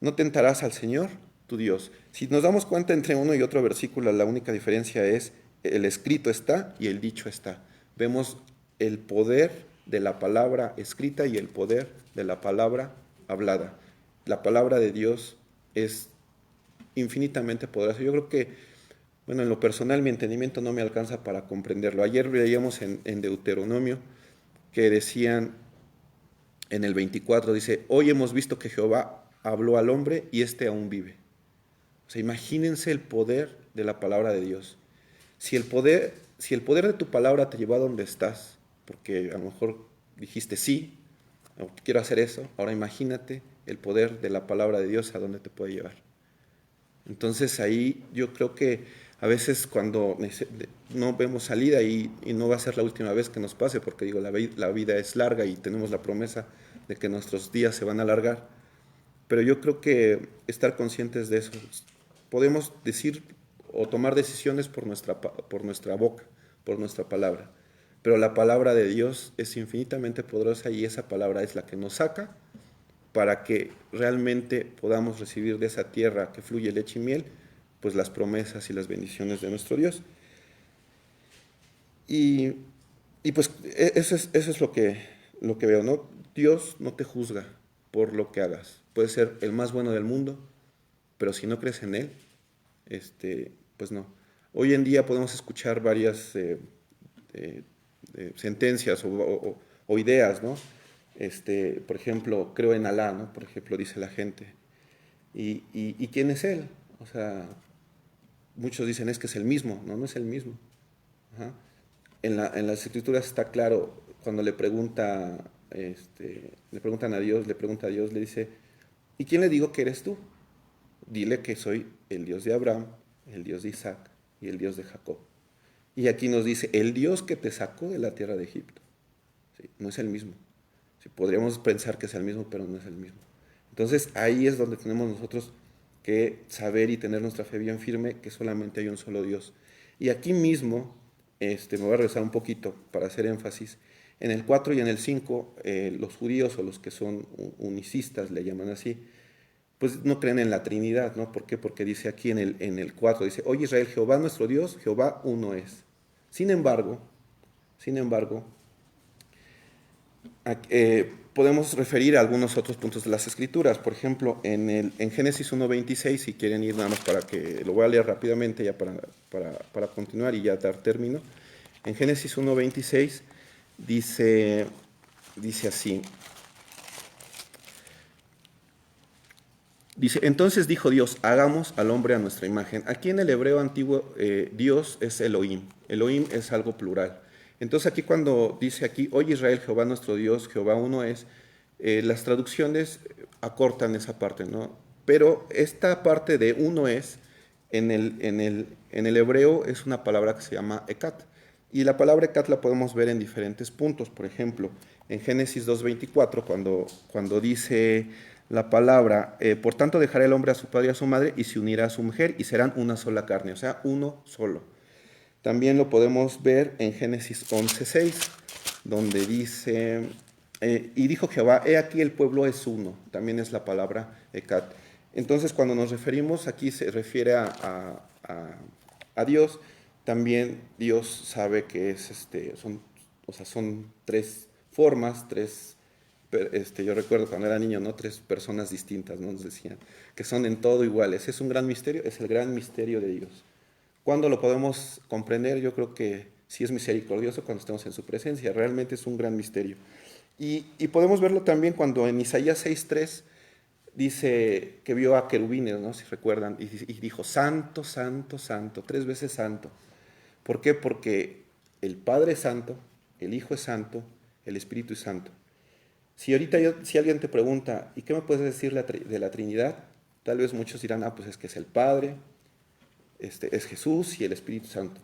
no tentarás al Señor tu Dios. Si nos damos cuenta, entre uno y otro versículo, la única diferencia es el escrito está y el dicho está. Vemos el poder de la palabra escrita y el poder de la palabra hablada. La palabra de Dios es infinitamente poderosa. Yo creo que, bueno, en lo personal mi entendimiento no me alcanza para comprenderlo. Ayer veíamos en Deuteronomio que decían en el 24, dice, hoy hemos visto que Jehová habló al hombre y éste aún vive. O sea, imagínense el poder de la palabra de Dios. Si el poder de tu palabra te llevó a donde estás, porque a lo mejor dijiste sí, o quiero hacer eso, ahora imagínate el poder de la palabra de Dios a dónde te puede llevar. Entonces ahí yo creo que a veces cuando no vemos salida y no va a ser la última vez que nos pase, porque digo, la vida es larga y tenemos la promesa de que nuestros días se van a alargar, pero yo creo que estar conscientes de eso, podemos decir o tomar decisiones por nuestra boca, por nuestra palabra, pero la palabra de Dios es infinitamente poderosa y esa palabra es la que nos saca para que realmente podamos recibir de esa tierra que fluye leche y miel, pues las promesas y las bendiciones de nuestro Dios. Y pues eso es lo que veo, ¿no? Dios no te juzga por lo que hagas. Puedes ser el más bueno del mundo, pero si no crees en Él, pues no. Hoy en día podemos escuchar varias sentencias o ideas, ¿no? Por ejemplo, creo en Alá, ¿no? Por ejemplo, dice la gente. ¿Y quién es Él? O sea, muchos dicen es que es el mismo. No es el mismo. Ajá. En las escrituras está claro, cuando le preguntan a Dios, le dice, ¿y quién le digo que eres tú? Dile que soy el Dios de Abraham, el Dios de Isaac y el Dios de Jacob. Y aquí nos dice, el Dios que te sacó de la tierra de Egipto. ¿Sí? No es el mismo. Sí, podríamos pensar que es el mismo, pero no es el mismo. Entonces ahí es donde tenemos nosotros que saber y tener nuestra fe bien firme, que solamente hay un solo Dios. Y aquí mismo, me voy a regresar un poquito para hacer énfasis, en el 4 y en el 5, los judíos o los que son unicistas, le llaman así, pues no creen en la Trinidad, ¿no? ¿Por qué? Porque dice aquí en el 4, dice, oye Israel, Jehová nuestro Dios, Jehová uno es. Sin embargo, podemos referir a algunos otros puntos de las Escrituras. Por ejemplo, en Génesis 1.26, si quieren ir nada más para que lo voy a leer rápidamente ya para continuar y ya dar término. En Génesis 1.26 dice así. Dice, entonces dijo Dios, hagamos al hombre a nuestra imagen. Aquí en el hebreo antiguo, Dios es Elohim. Elohim es algo plural. Entonces aquí cuando dice aquí, oye Israel, Jehová nuestro Dios, Jehová uno es, las traducciones acortan esa parte, ¿no? Pero esta parte de uno es, en el hebreo es una palabra que se llama ekat. Y la palabra ekat la podemos ver en diferentes puntos. Por ejemplo, en Génesis 2.24, cuando dice la palabra, por tanto dejará el hombre a su padre y a su madre y se unirá a su mujer y serán una sola carne, o sea, uno solo. También lo podemos ver en Génesis 11.6, donde dice, y dijo Jehová, he aquí el pueblo es uno, también es la palabra ekat. Entonces, cuando nos referimos, aquí se refiere a Dios, también Dios sabe que son tres formas, yo recuerdo cuando era niño, ¿no? 3 personas distintas, ¿no? Nos decían que son en todo iguales. Es un gran misterio, es el gran misterio de Dios. ¿Cuándo lo podemos comprender? Yo creo que sí es misericordioso cuando estamos en su presencia. Realmente es un gran misterio. Y podemos verlo también cuando en Isaías 6.3 dice que vio a querubines, ¿no? Si recuerdan, y dijo, santo, santo, santo, 3 veces santo. ¿Por qué? Porque el Padre es santo, el Hijo es santo, el Espíritu es santo. Si alguien te pregunta, ¿y qué me puedes decir de la Trinidad? Tal vez muchos dirán, pues es que es el Padre, es Jesús y el Espíritu Santo.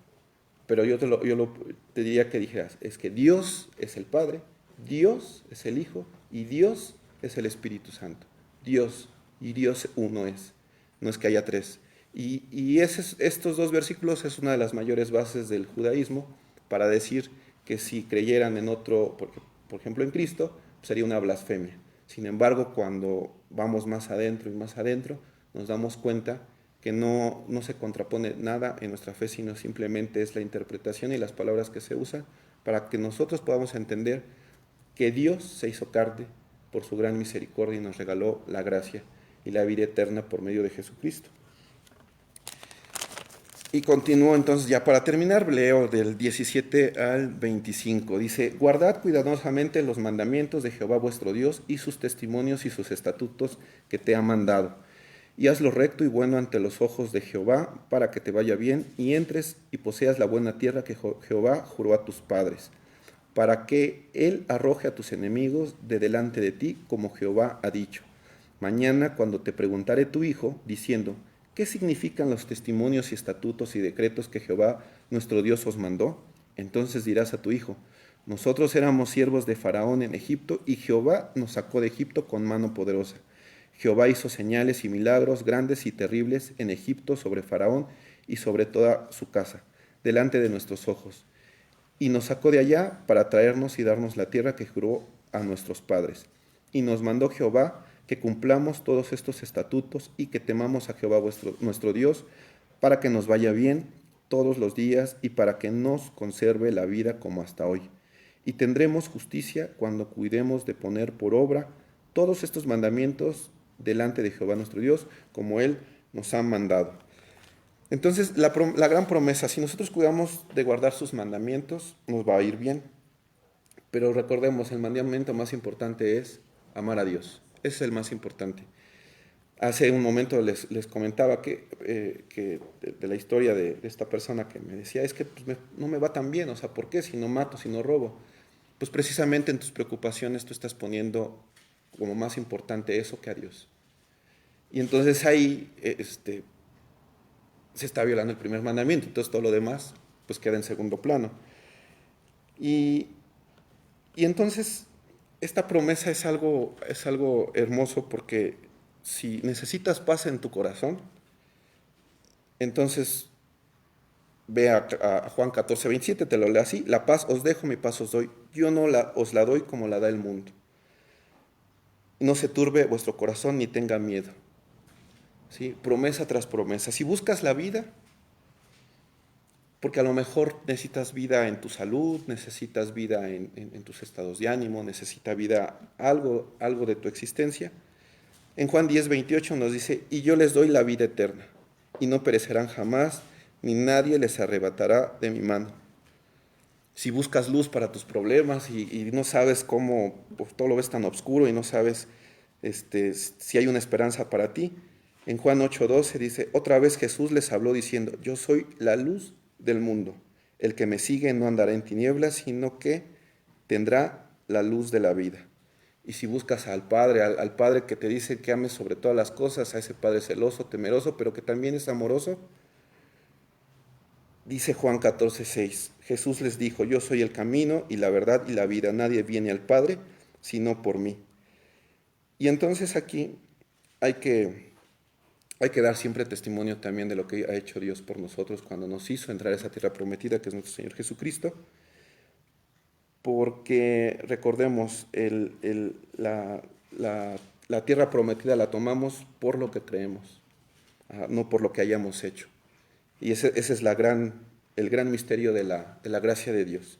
Pero yo te diría que dijeras, es que Dios es el Padre, Dios es el Hijo y Dios es el Espíritu Santo. Dios y Dios uno es, no es que haya 3. Y estos 2 versículos es una de las mayores bases del judaísmo para decir que si creyeran en otro, por ejemplo en Cristo, sería una blasfemia. Sin embargo, cuando vamos más adentro y más adentro, nos damos cuenta que no se contrapone nada en nuestra fe, sino simplemente es la interpretación y las palabras que se usan para que nosotros podamos entender que Dios se hizo carne por su gran misericordia y nos regaló la gracia y la vida eterna por medio de Jesucristo. Y continúo entonces, ya para terminar, leo del 17 al 25. Dice, guardad cuidadosamente los mandamientos de Jehová vuestro Dios y sus testimonios y sus estatutos que te ha mandado. Y haz lo recto y bueno ante los ojos de Jehová, para que te vaya bien y entres y poseas la buena tierra que Jehová juró a tus padres, para que él arroje a tus enemigos de delante de ti, como Jehová ha dicho. Mañana, cuando te preguntare tu hijo, diciendo, ¿qué significan los testimonios y estatutos y decretos que Jehová nuestro Dios os mandó? Entonces dirás a tu hijo, nosotros éramos siervos de Faraón en Egipto, y Jehová nos sacó de Egipto con mano poderosa. Jehová hizo señales y milagros grandes y terribles en Egipto sobre Faraón y sobre toda su casa, delante de nuestros ojos. Y nos sacó de allá para traernos y darnos la tierra que juró a nuestros padres. Y nos mandó Jehová que cumplamos todos estos estatutos y que temamos a Jehová nuestro Dios, para que nos vaya bien todos los días y para que nos conserve la vida como hasta hoy. Y tendremos justicia cuando cuidemos de poner por obra todos estos mandamientos delante de Jehová nuestro Dios, como Él nos ha mandado. Entonces, la gran promesa, si nosotros cuidamos de guardar sus mandamientos, nos va a ir bien. Pero recordemos, el mandamiento más importante es amar a Dios. Ese es el más importante. Hace un momento les comentaba que de la historia de esta persona que me decía, es que pues, no me va tan bien, o sea, ¿por qué? Si no mato, si no robo. Pues precisamente en tus preocupaciones tú estás poniendo como más importante eso que a Dios. Y entonces ahí se está violando el primer mandamiento, entonces todo lo demás pues queda en segundo plano. Y entonces esta promesa es algo hermoso, porque si necesitas paz en tu corazón, entonces ve a Juan 14:27, te lo leo así, la paz os dejo, mi paz os doy, yo no os la doy como la da el mundo. No se turbe vuestro corazón ni tenga miedo. ¿Sí? Promesa tras promesa. Si buscas la vida, porque a lo mejor necesitas vida en tu salud, necesitas vida en tus estados de ánimo, necesita vida algo de tu existencia. En Juan 10:28 nos dice, y yo les doy la vida eterna, y no perecerán jamás, ni nadie les arrebatará de mi mano. Si buscas luz para tus problemas y no sabes cómo, pues, todo lo ves tan oscuro y no sabes si hay una esperanza para ti, en Juan 8:12 dice, otra vez Jesús les habló diciendo, yo soy la luz del mundo. El que me sigue no andará en tinieblas, sino que tendrá la luz de la vida. Y si buscas al Padre que te dice que ames sobre todas las cosas, a ese Padre celoso, temeroso, pero que también es amoroso, dice Juan 14:6, Jesús les dijo, yo soy el camino y la verdad y la vida, nadie viene al Padre sino por mí. Y entonces aquí hay que dar siempre testimonio también de lo que ha hecho Dios por nosotros cuando nos hizo entrar a esa tierra prometida que es nuestro Señor Jesucristo, porque recordemos, la tierra prometida la tomamos por lo que creemos, no por lo que hayamos hecho. Y ese es el gran misterio de la gracia de Dios.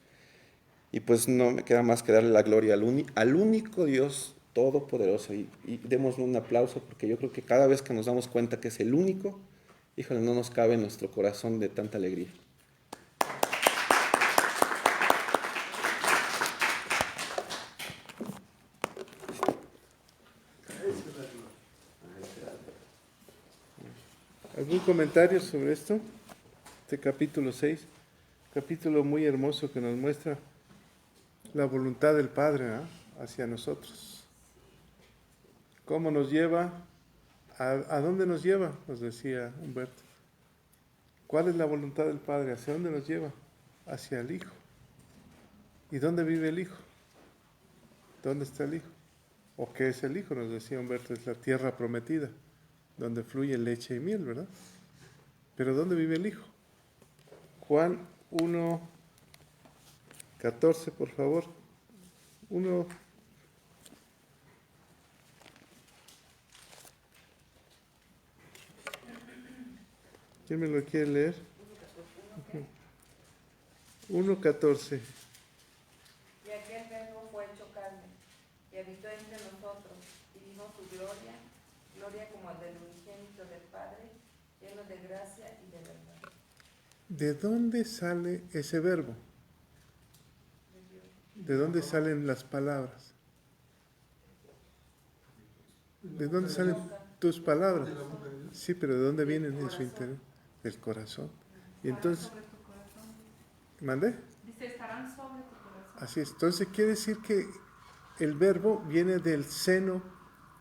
Y pues no me queda más que darle la gloria al único Dios todopoderoso. Y démosle un aplauso, porque yo creo que cada vez que nos damos cuenta que es el único, híjole, no nos cabe en nuestro corazón de tanta alegría. ¿Algún comentario sobre esto? Este capítulo 6, capítulo muy hermoso que nos muestra la voluntad del Padre hacia nosotros. ¿Cómo nos lleva? ¿A dónde nos lleva? Nos decía Humberto. ¿Cuál es la voluntad del Padre? ¿Hacia dónde nos lleva? Hacia el Hijo. ¿Y dónde vive el Hijo? ¿Dónde está el Hijo? ¿O qué es el Hijo? Nos decía Humberto, es la tierra prometida, donde fluye leche y miel, ¿verdad? Pero ¿dónde vive el Hijo? Juan 1:14, por favor. ¿Quién me lo quiere leer? 1:14. Y aquel verbo fue hecho carne que habitó entre nosotros, y vimos su gloria, gloria como el del unigénito del Padre, lleno de gracia y de verdad. ¿De dónde sale ese verbo? ¿De dónde salen las palabras? ¿De dónde salen tus palabras? De la boca de Dios. Sí, pero ¿de dónde vienen en su interior? Del corazón. Y entonces, Sobre tu corazón. ¿mandé? Dice, estarán sobre tu corazón. Así es. Entonces quiere decir que el verbo viene del seno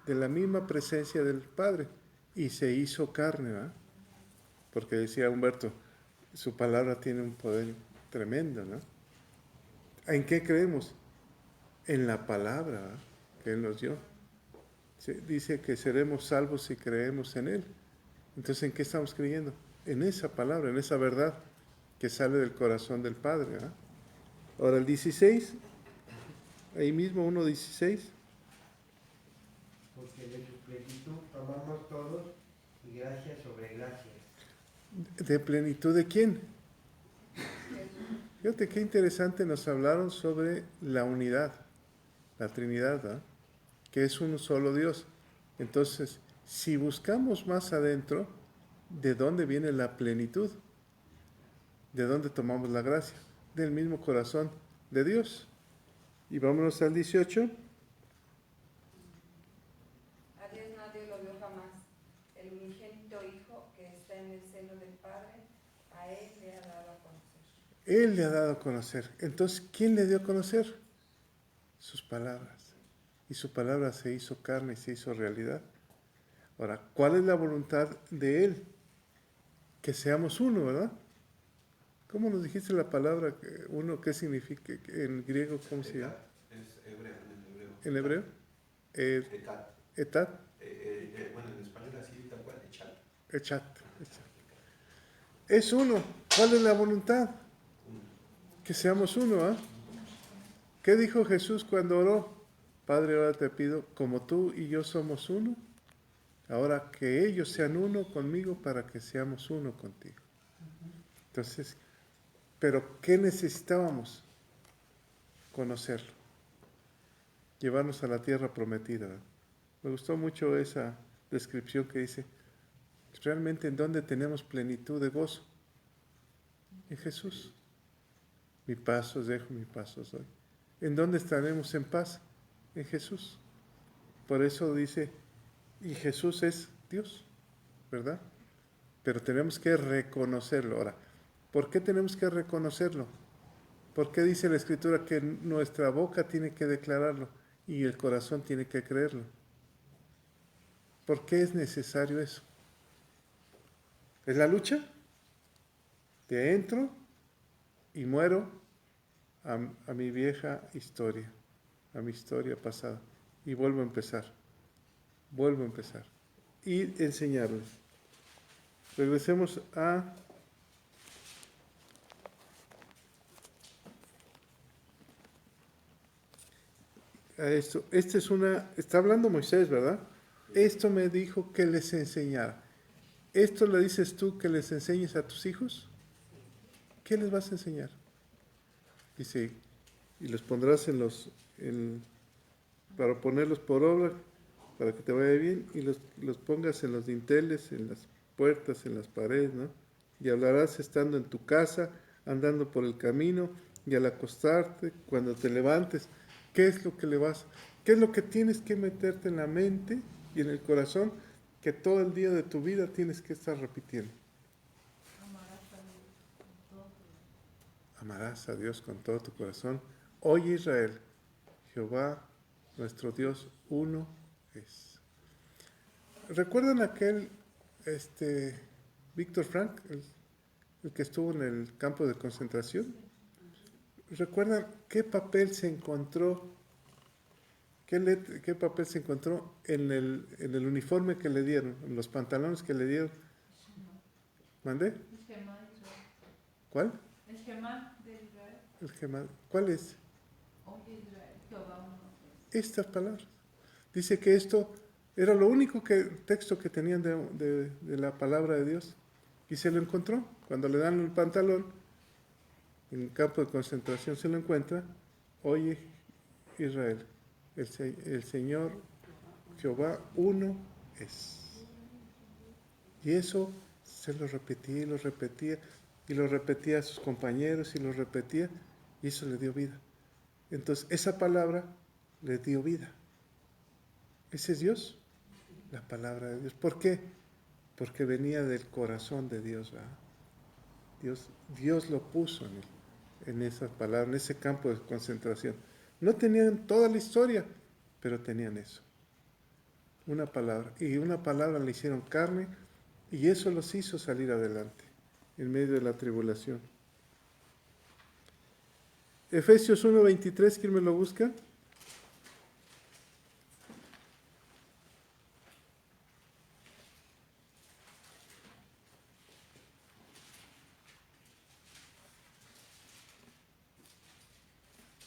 de la misma presencia del Padre y se hizo carne, ¿verdad? Porque decía Humberto, su palabra tiene un poder tremendo, ¿no? ¿En qué creemos? En la palabra, ¿verdad?, que Él nos dio. Dice que seremos salvos si creemos en Él. Entonces, ¿en qué estamos creyendo? En esa palabra, en esa verdad que sale del corazón del Padre, ¿verdad? Ahora el 16, ahí mismo 1:16. Porque de su plenitud tomamos todos y gracia sobre gracia. ¿De plenitud de quién? Fíjate qué interesante, nos hablaron sobre la unidad, la Trinidad, ¿verdad?, que es un solo Dios. Entonces, si buscamos más adentro, ¿de dónde viene la plenitud? ¿De dónde tomamos la gracia? Del mismo corazón de Dios. Y vámonos al 18. A Dios nadie lo vio jamás. El unigénito Hijo que está en el seno del Padre, a Él le ha dado a conocer. Él le ha dado a conocer. Entonces, ¿quién le dio a conocer? Sus palabras. Y su palabra se hizo carne y se hizo realidad. Ahora, ¿cuál es la voluntad de Él? Que seamos uno, ¿verdad? ¿Cómo nos dijiste la palabra uno? ¿Qué significa en griego? ¿Cómo se llama? Es hebreo, ¿En hebreo? Etat. Etat. Bueno, en español así, tal cual, echat. Echat. Es uno. ¿Cuál es la voluntad? Que seamos uno, ¿ah? ¿Qué dijo Jesús cuando oró? Padre, ahora te pido, como tú y yo somos uno, ahora que ellos sean uno conmigo para que seamos uno contigo. Entonces, ¿pero qué necesitábamos? Conocerlo. Llevarnos a la tierra prometida. Me gustó mucho esa descripción que dice, realmente en dónde tenemos plenitud de gozo. En Jesús. Mi paz os dejo, mi paz os doy. ¿En dónde estaremos en paz? En Jesús. Por eso dice, y Jesús es Dios, ¿verdad? Pero tenemos que reconocerlo. Ahora, ¿por qué tenemos que reconocerlo? ¿Por qué dice la Escritura que nuestra boca tiene que declararlo y el corazón tiene que creerlo? ¿Por qué es necesario eso? ¿Es la lucha? De entro y muero a mi vieja historia, a mi historia pasada, y vuelvo a empezar y enseñarles. Regresemos a esto. Está hablando Moisés, ¿verdad? Esto me dijo que les enseñara. ¿Esto le dices tú que les enseñes a tus hijos? ¿Qué les vas a enseñar? Dice, y los pondrás para ponerlos por obra, para que te vaya bien, y los pongas en los dinteles, en las puertas, en las paredes, ¿no? Y hablarás estando en tu casa, andando por el camino, y al acostarte, cuando te levantes. ¿Qué es lo que tienes que meterte en la mente y en el corazón, que todo el día de tu vida tienes que estar repitiendo? Amarás a Dios con todo tu corazón. Oye Israel, Jehová, nuestro Dios, uno es. ¿Recuerdan aquel Víctor Frank, el que estuvo en el campo de concentración? ¿Recuerdan qué papel se encontró? ¿Qué papel se encontró en el uniforme que le dieron, en los pantalones que le dieron? ¿Mandé? ¿Cuál? El Shema de Israel. El Gemá. ¿Cuál es? Oye Israel, Jehová uno es. Estas palabras. Dice que esto era lo único texto que tenían de la palabra de Dios. Y se lo encontró. Cuando le dan el pantalón, en el campo de concentración se lo encuentra. Oye Israel, el Señor Jehová uno es. Y eso se lo repetía y lo repetía, y lo repetía a sus compañeros y lo repetía, y eso le dio vida. Entonces, esa palabra le dio vida. Ese es Dios, la palabra de Dios. ¿Por qué? Porque venía del corazón de Dios, ¿verdad? Dios lo puso en esa palabra, en ese campo de concentración. No tenían toda la historia, pero tenían eso. Una palabra. Y una palabra le hicieron carne, y eso los hizo salir adelante, en medio de la tribulación. Efesios 1:23, ¿quién me lo busca?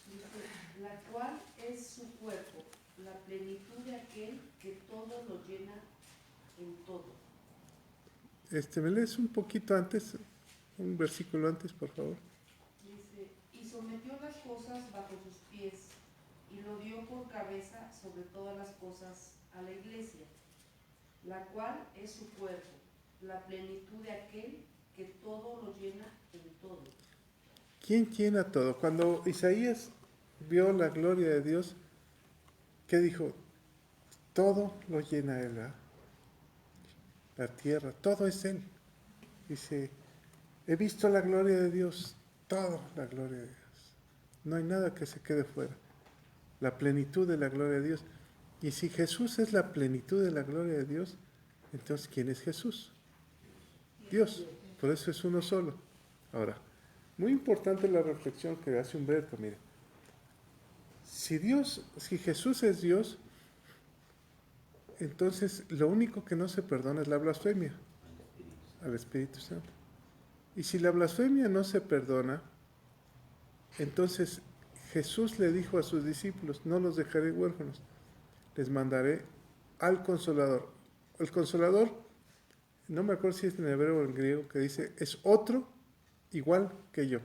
Dice, la cual es su cuerpo, la plenitud de aquel que todo lo llena en todo. ¿Me lees un poquito antes, un versículo antes, por favor? Dice, y sometió las cosas bajo sus pies, y lo dio por cabeza sobre todas las cosas a la iglesia, la cual es su cuerpo, la plenitud de aquel que todo lo llena en todo. ¿Quién llena todo? Cuando Isaías vio la gloria de Dios, ¿qué dijo? Todo lo llena Él, ¿verdad? La tierra, todo es Él. Dice, he visto la gloria de Dios, toda la gloria de Dios. No hay nada que se quede fuera. La plenitud de la gloria de Dios. Y si Jesús es la plenitud de la gloria de Dios, entonces ¿quién es Jesús? Dios. Por eso es uno solo. Ahora, muy importante la reflexión que hace Humberto, mire. Si Jesús es Dios, entonces lo único que no se perdona es la blasfemia al Espíritu Santo. Y si la blasfemia no se perdona, entonces Jesús le dijo a sus discípulos, no los dejaré huérfanos, les mandaré al Consolador. El Consolador, no me acuerdo si es en hebreo o en griego, que dice, es otro igual que yo,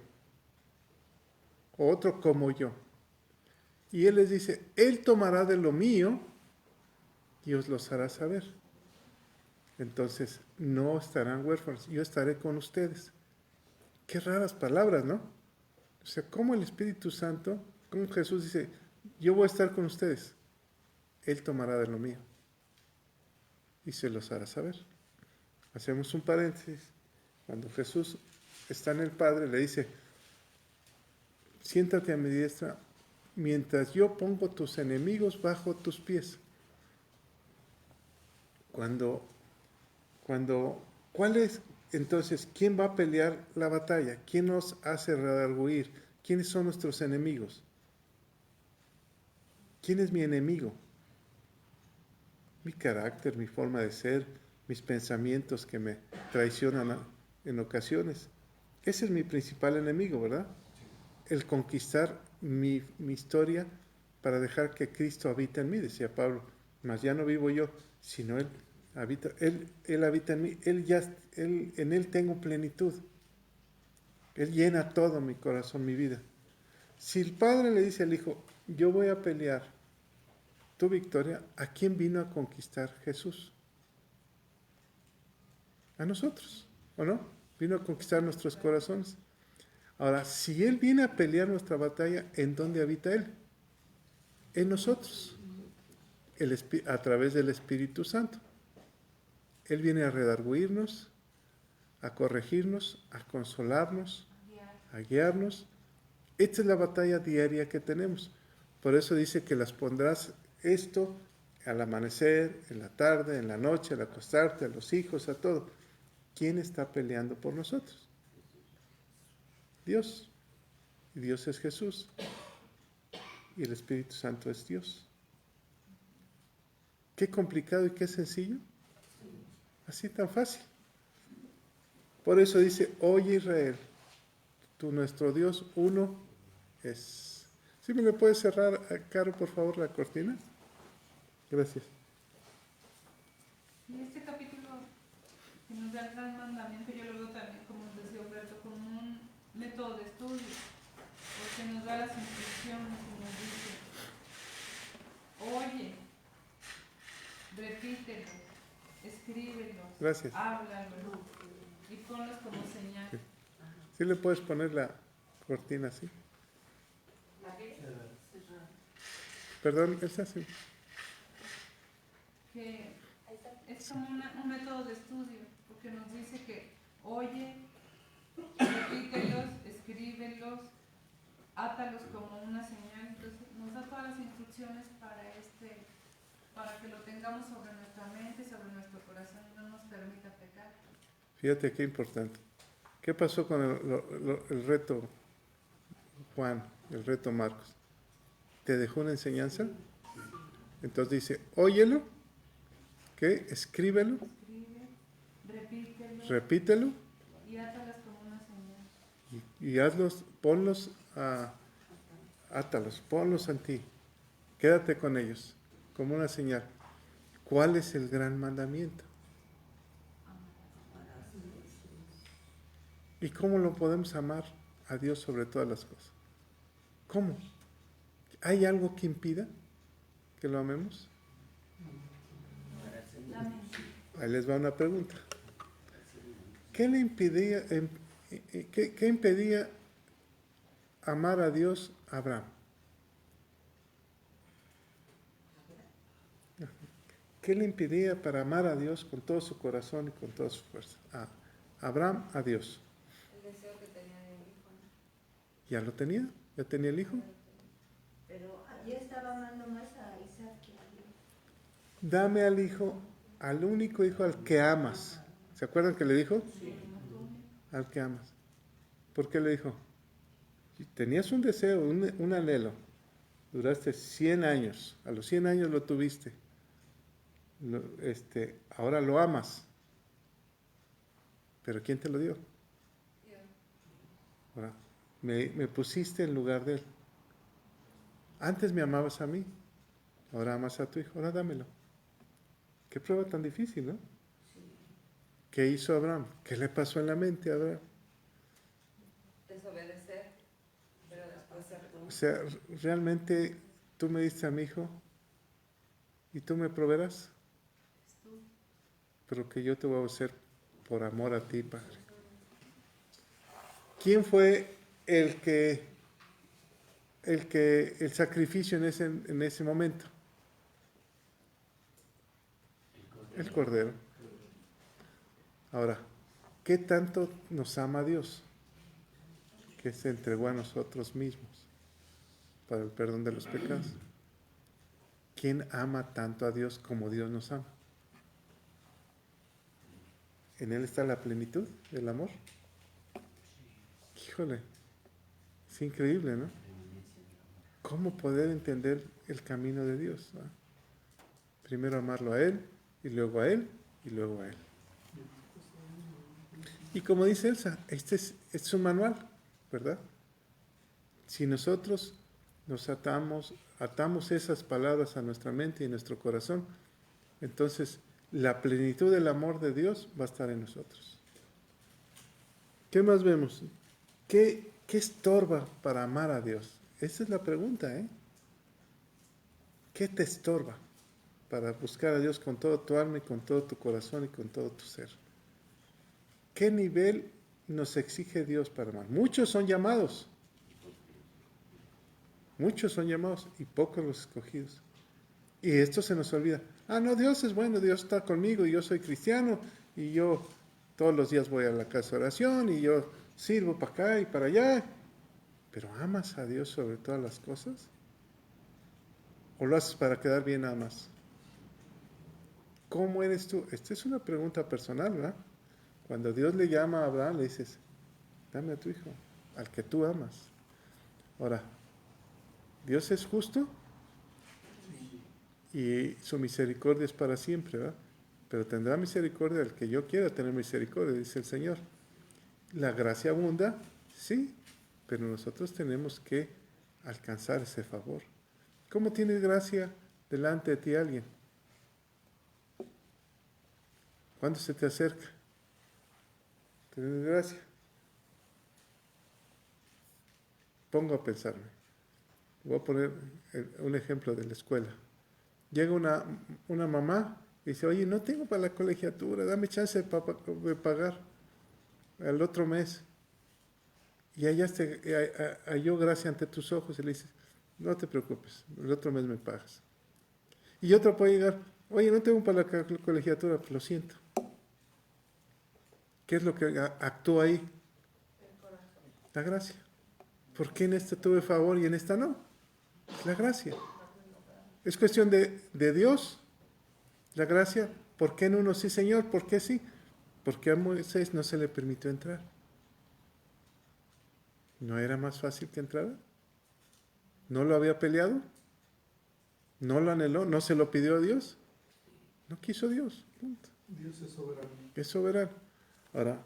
o otro como yo. Y Él les dice, Él tomará de lo mío y os los hará saber. Entonces, no estarán huérfanos, yo estaré con ustedes. Qué raras palabras, ¿no? O sea, ¿cómo el Espíritu Santo, cómo Jesús dice, yo voy a estar con ustedes? Él tomará de lo mío y se los hará saber. Hacemos un paréntesis. Cuando Jesús está en el Padre, le dice, siéntate a mi diestra mientras yo pongo tus enemigos bajo tus pies. ¿Cuál es entonces? ¿Quién va a pelear la batalla? ¿Quién nos hace redarguir? ¿Quiénes son nuestros enemigos? ¿Quién es mi enemigo? Mi carácter, mi forma de ser, mis pensamientos que me traicionan en ocasiones. Ese es mi principal enemigo, ¿verdad? El conquistar mi historia para dejar que Cristo habita en mí, decía Pablo. Mas ya no vivo yo, sino Él habita en mí. En Él tengo plenitud. Él llena todo mi corazón, mi vida. Si el Padre le dice al Hijo, yo voy a pelear tu victoria, ¿a quién vino a conquistar Jesús? A nosotros, ¿o no? Vino a conquistar nuestros corazones. Ahora, si Él viene a pelear nuestra batalla, ¿en dónde habita Él? En nosotros, a través del Espíritu Santo. Él viene a redarguirnos, a corregirnos, a consolarnos, a guiarnos. Esta es la batalla diaria que tenemos. Por eso dice que las pondrás esto al amanecer, en la tarde, en la noche, al acostarte, a los hijos, a todo. ¿Quién está peleando por nosotros? Dios. Y Dios es Jesús. Y el Espíritu Santo es Dios. Qué complicado y qué sencillo. Así tan fácil. Por eso dice, oye Israel, tú nuestro Dios uno es. ¿Sí me le puedes cerrar, Caro, por favor, la cortina? Gracias. Y este capítulo que nos da el gran mandamiento, yo lo veo también, como decía Humberto, como un método de estudio, porque nos da las instrucciones y nos dice escríbelos, Gracias. háblalos y ponlos como señal. Sí. ¿Sí le puedes poner la cortina así? Perdón, es así. Que es como un método de estudio, porque nos dice que oye, repítelos, escríbelos, átalos como una señal. Entonces nos da todas las instrucciones para que lo tengamos sobre nuestra mente, sobre nuestro corazón y no nos permita pecar. Fíjate qué importante. ¿Qué pasó con el reto Juan, el reto Marcos? ¿Te dejó una enseñanza? Entonces dice, óyelo, ¿qué? Escríbelo, Escribe, repítelo y átalas como una señal. y hazlos, átalos, ponlos en ti. Quédate con ellos, como una señal. ¿Cuál es el gran mandamiento? ¿Y cómo lo podemos amar a Dios sobre todas las cosas? ¿Cómo? ¿Hay algo que impida que lo amemos? Ahí les va una pregunta. ¿Qué le impedía, qué impedía amar a Dios a Abraham? ¿Qué le impedía para amar a Dios con todo su corazón y con toda su fuerza? A Abraham, a Dios. El deseo que tenía de hijo, ¿no? ¿Ya lo tenía? ¿Ya tenía el hijo? Pero allí estaba amando más a Isaac que a Dios. Dame al hijo, al único hijo al que amas. ¿Se acuerdan que le dijo? Sí. Al que amas. ¿Por qué le dijo? Tenías un deseo, un anhelo. Duraste 100 años. A los 100 años lo tuviste. Ahora lo amas. ¿Pero quién te lo dio? Dios. Ahora, me pusiste en lugar de él. Antes me amabas a mí. Ahora amas a tu hijo. Ahora dámelo. Qué prueba tan difícil, ¿no? ¿Qué hizo Abraham? ¿Qué le pasó en la mente a Abraham? Desobedecer, pero después ser tú. O sea, realmente tú me diste a mi hijo y tú me proveerás. Pero que yo te voy a hacer por amor a ti, Padre. ¿Quién fue el sacrificio en ese momento? El Cordero. Ahora, ¿qué tanto nos ama Dios? Que se entregó a nosotros mismos para el perdón de los pecados. ¿Quién ama tanto a Dios como Dios nos ama? ¿En Él está la plenitud del amor? Híjole, es increíble, ¿no? ¿Cómo poder entender el camino de Dios? ¿No? Primero amarlo a Él, y luego a Él, y luego a Él. Y como dice Elsa, este es un manual, ¿verdad? Si nosotros nos atamos esas palabras a nuestra mente y a nuestro corazón, entonces la plenitud del amor de Dios va a estar en nosotros. ¿Qué más vemos? ¿Qué estorba para amar a Dios? Esa es la pregunta, ¿eh? ¿Qué te estorba para buscar a Dios con todo tu alma y con todo tu corazón y con todo tu ser? ¿Qué nivel nos exige Dios para amar? Muchos son llamados y pocos los escogidos. Y esto se nos olvida. Ah, no, Dios es bueno, Dios está conmigo y yo soy cristiano y yo todos los días voy a la casa de oración y yo sirvo para acá y para allá. ¿Pero amas a Dios sobre todas las cosas? ¿O lo haces para quedar bien nada más? ¿Cómo eres tú? Esta es una pregunta personal, ¿verdad? Cuando Dios le llama a Abraham, le dices, dame a tu hijo, al que tú amas. Ahora, ¿Dios es justo? Y su misericordia es para siempre, ¿verdad? Pero tendrá misericordia del que yo quiera tener misericordia, dice el Señor. La gracia abunda, sí, pero nosotros tenemos que alcanzar ese favor. ¿Cómo tienes gracia delante de ti alguien? ¿Cuándo se te acerca? ¿Tienes gracia? Pongo a pensarme. Voy a poner un ejemplo de la escuela. Llega una mamá Dice, oye, no tengo para la colegiatura, dame chance de pagar al otro mes. Y halló gracia ante tus ojos y le dices, no te preocupes, el otro mes me pagas. Y otro puede llegar, oye, no tengo para la colegiatura, pues lo siento. ¿Qué es lo que actúa ahí? La gracia. ¿Por qué en esta tuve favor y en esta no? La gracia. Es cuestión de Dios, la gracia. ¿Por qué en uno sí, Señor? ¿Por qué sí? Porque a Moisés no se le permitió entrar. ¿No era más fácil que entrara? ¿No lo había peleado? ¿No lo anheló? ¿No se lo pidió a Dios? No quiso Dios. Punto. Dios es soberano. Es soberano. Ahora,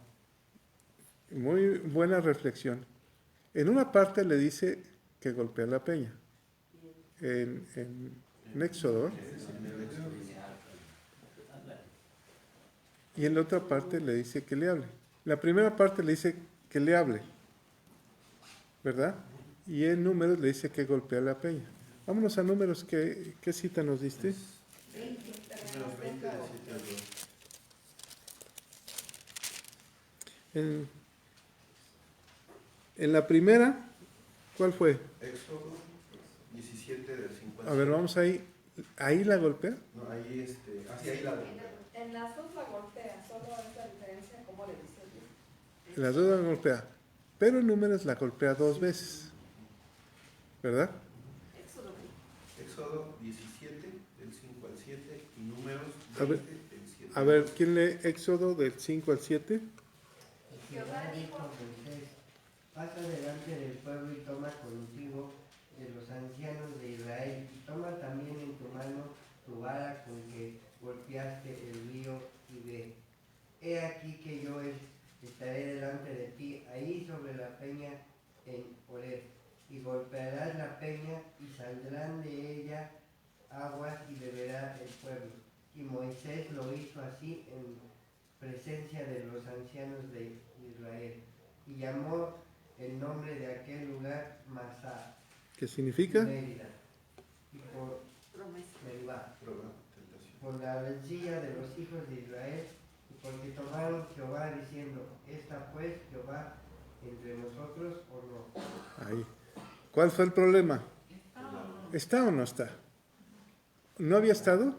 muy buena reflexión. En una parte le dice que golpea la peña. En Éxodo. ¿Eh? Y en la otra parte le dice que le hable. La primera parte le dice que le hable, ¿verdad? Y en Números le dice que golpea la peña. Vámonos a Números. ¿Qué cita nos diste? 20. Números 20, de 7 al 2. En la primera, ¿cuál fue? Éxodo 17 del 5 al 7. A ver, vamos ahí. ¿Ahí la golpea? No, ahí ahí la golpea. En las dos la golpea, solo esa diferencia, ¿cómo le dice Dios? Las dos la golpea. Pero en Números la golpea 2 veces. ¿Verdad? Éxodo 17 del 5 al 7 y Números A 20 ver, del 7. A ver, ¿quién lee Éxodo del 5 al 7? Jehová dijo a Moisés, pasa delante del pueblo y toma contigo de los ancianos de Israel, y toma también en tu mano tu vara con que golpeaste el río, y ve. He aquí que yo estaré delante de ti, ahí sobre la peña en Horeb, y golpearás la peña, y saldrán de ella aguas, y beberá el pueblo. Y Moisés lo hizo así en presencia de los ancianos de Israel, y llamó el nombre de aquel lugar Masá. ¿Qué significa? Mérida, y por Meribá, por la rencilla de los hijos de Israel, y porque tomaron Jehová diciendo, ¿está pues Jehová entre nosotros o no? Ahí. ¿Cuál fue el problema? ¿Está o no está? ¿No había estado?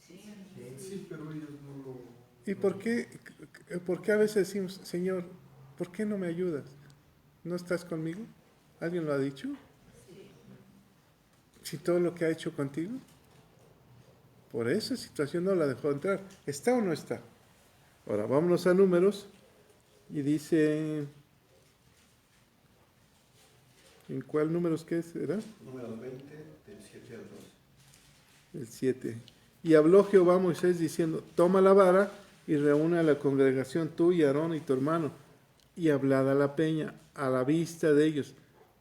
Sí, pero ellos no lo... ¿Y por qué a veces decimos, Señor, ¿por qué no me ayudas? ¿No estás conmigo? ¿Alguien lo ha dicho? Si todo lo que ha hecho contigo, por esa situación no la dejó entrar. ¿Está o no está? Ahora, vámonos a Números. Y dice, ¿en cuál Números qué era? Números 20, del 7 al 2. El 7. Y habló Jehová a Moisés diciendo, toma la vara y reúne a la congregación, tú y Aarón y tu hermano, y hablad a la peña a la vista de ellos,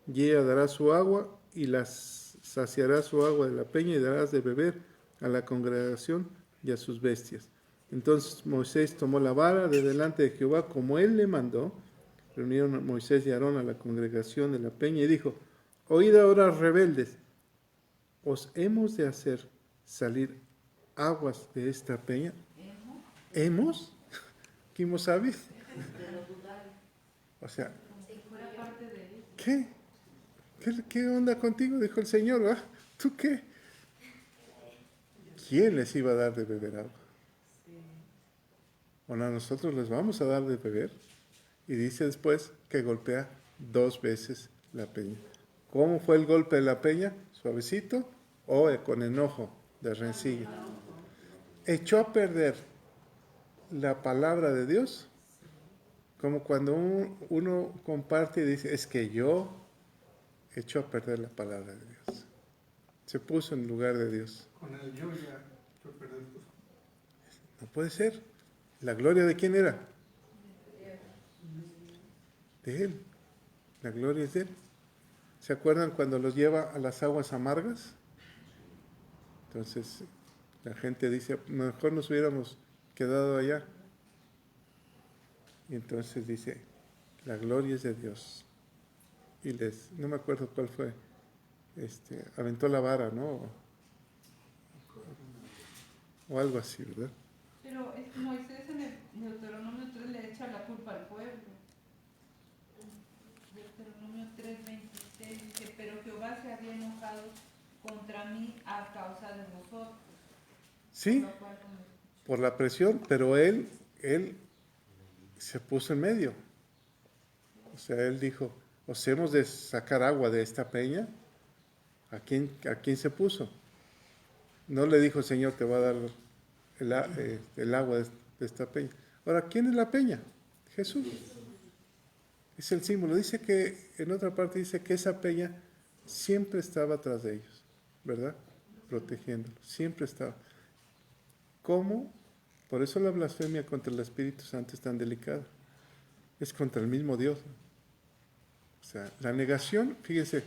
y ella dará su agua y las saciará su agua de la peña, y darás de beber a la congregación y a sus bestias. Entonces Moisés tomó la vara de delante de Jehová como él le mandó. Reunieron a Moisés y Aarón a la congregación de la peña y dijo, oíd ahora, rebeldes, os hemos de hacer salir aguas de esta peña. ¿Hemos? ¿Quién sabe? O sea, ¿Qué onda contigo? Dijo el Señor, ¿verdad? ¿Tú qué? ¿Quién les iba a dar de beber agua? Bueno, a nosotros les vamos a dar de beber. Y dice después que golpea 2 veces la peña. ¿Cómo fue el golpe de la peña? ¿Suavecito o con enojo de rencilla? Echó a perder la palabra de Dios, como cuando uno comparte y dice, es que yo echó a perder la palabra de Dios. Se puso en lugar de Dios. Con el yo ya echó a perder todo. No puede ser. ¿La gloria de quién era? De Él. La gloria es de Él. ¿Se acuerdan cuando los lleva a las aguas amargas? Entonces la gente dice, mejor nos hubiéramos quedado allá. Y entonces dice, la gloria es de Dios. Y no me acuerdo cuál fue, aventó la vara, ¿no? o algo así, ¿verdad? Pero Moisés en el Deuteronomio 3 le echa la culpa al pueblo. Deuteronomio 3:26 dice, pero Jehová se había enojado contra mí a causa de vosotros. Sí, Por lo cual no me escuchó. por la presión, pero él se puso en medio. O sea, él dijo, os hemos de sacar agua de esta peña. ¿A quién se puso? No le dijo, Señor, te va a dar el agua de esta peña. Ahora, ¿quién es la peña? Jesús. Es el símbolo. Dice que, en otra parte dice que esa peña siempre estaba atrás de ellos, ¿verdad? Protegiéndolos, siempre estaba. ¿Cómo? Por eso la blasfemia contra el Espíritu Santo es tan delicada. Es contra el mismo Dios. O sea, la negación, fíjense,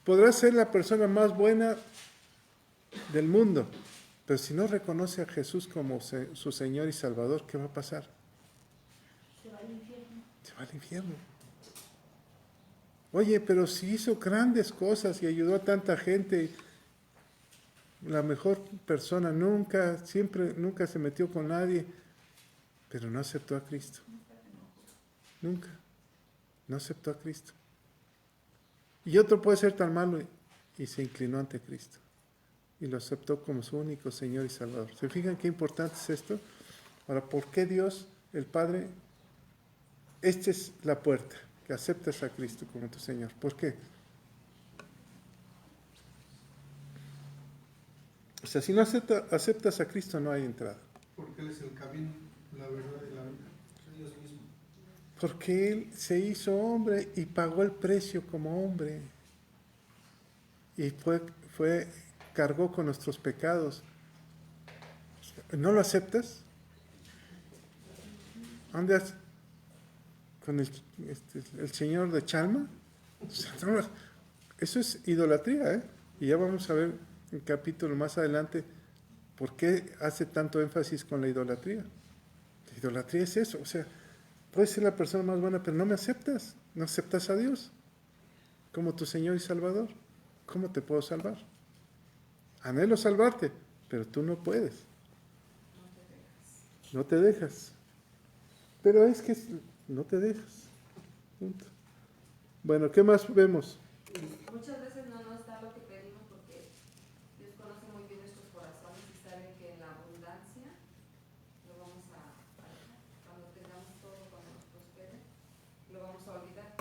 podrá ser la persona más buena del mundo, pero si no reconoce a Jesús como su Señor y Salvador, ¿qué va a pasar? Se va al infierno. Se va al infierno. Oye, pero si hizo grandes cosas y ayudó a tanta gente, la mejor persona, nunca se metió con nadie, pero no aceptó a Cristo. Nunca. No aceptó a Cristo. Y otro puede ser tan malo y se inclinó ante Cristo. Y lo aceptó como su único Señor y Salvador. ¿Se fijan qué importante es esto? Ahora, ¿por qué Dios, el Padre, esta es la puerta, que aceptas a Cristo como tu Señor? ¿Por qué? O sea, si no aceptas a Cristo, no hay entrada. Porque Él es el camino, la verdad y la vida. Dios mismo. Porque Él se hizo hombre y pagó el precio como hombre. Y cargó con nuestros pecados. ¿No lo aceptas? ¿Andas con el señor de Chalma? O sea, eso es idolatría, ¿eh? Y ya vamos a ver en capítulo más adelante por qué hace tanto énfasis con la idolatría. La idolatría es eso, o sea, puedes ser la persona más buena, pero no me aceptas, no aceptas a Dios como tu Señor y Salvador. ¿Cómo te puedo salvar? Anhelo salvarte, pero tú no puedes. No te dejas. Pero es que no te dejas. Punto. Bueno, ¿qué más vemos? Muchas veces no nos da lo que pedimos porque Dios conoce muy bien nuestros corazones y sabe que en la abundancia lo vamos a dejar. Cuando tengamos todo, cuando nos prospere, lo vamos a olvidar.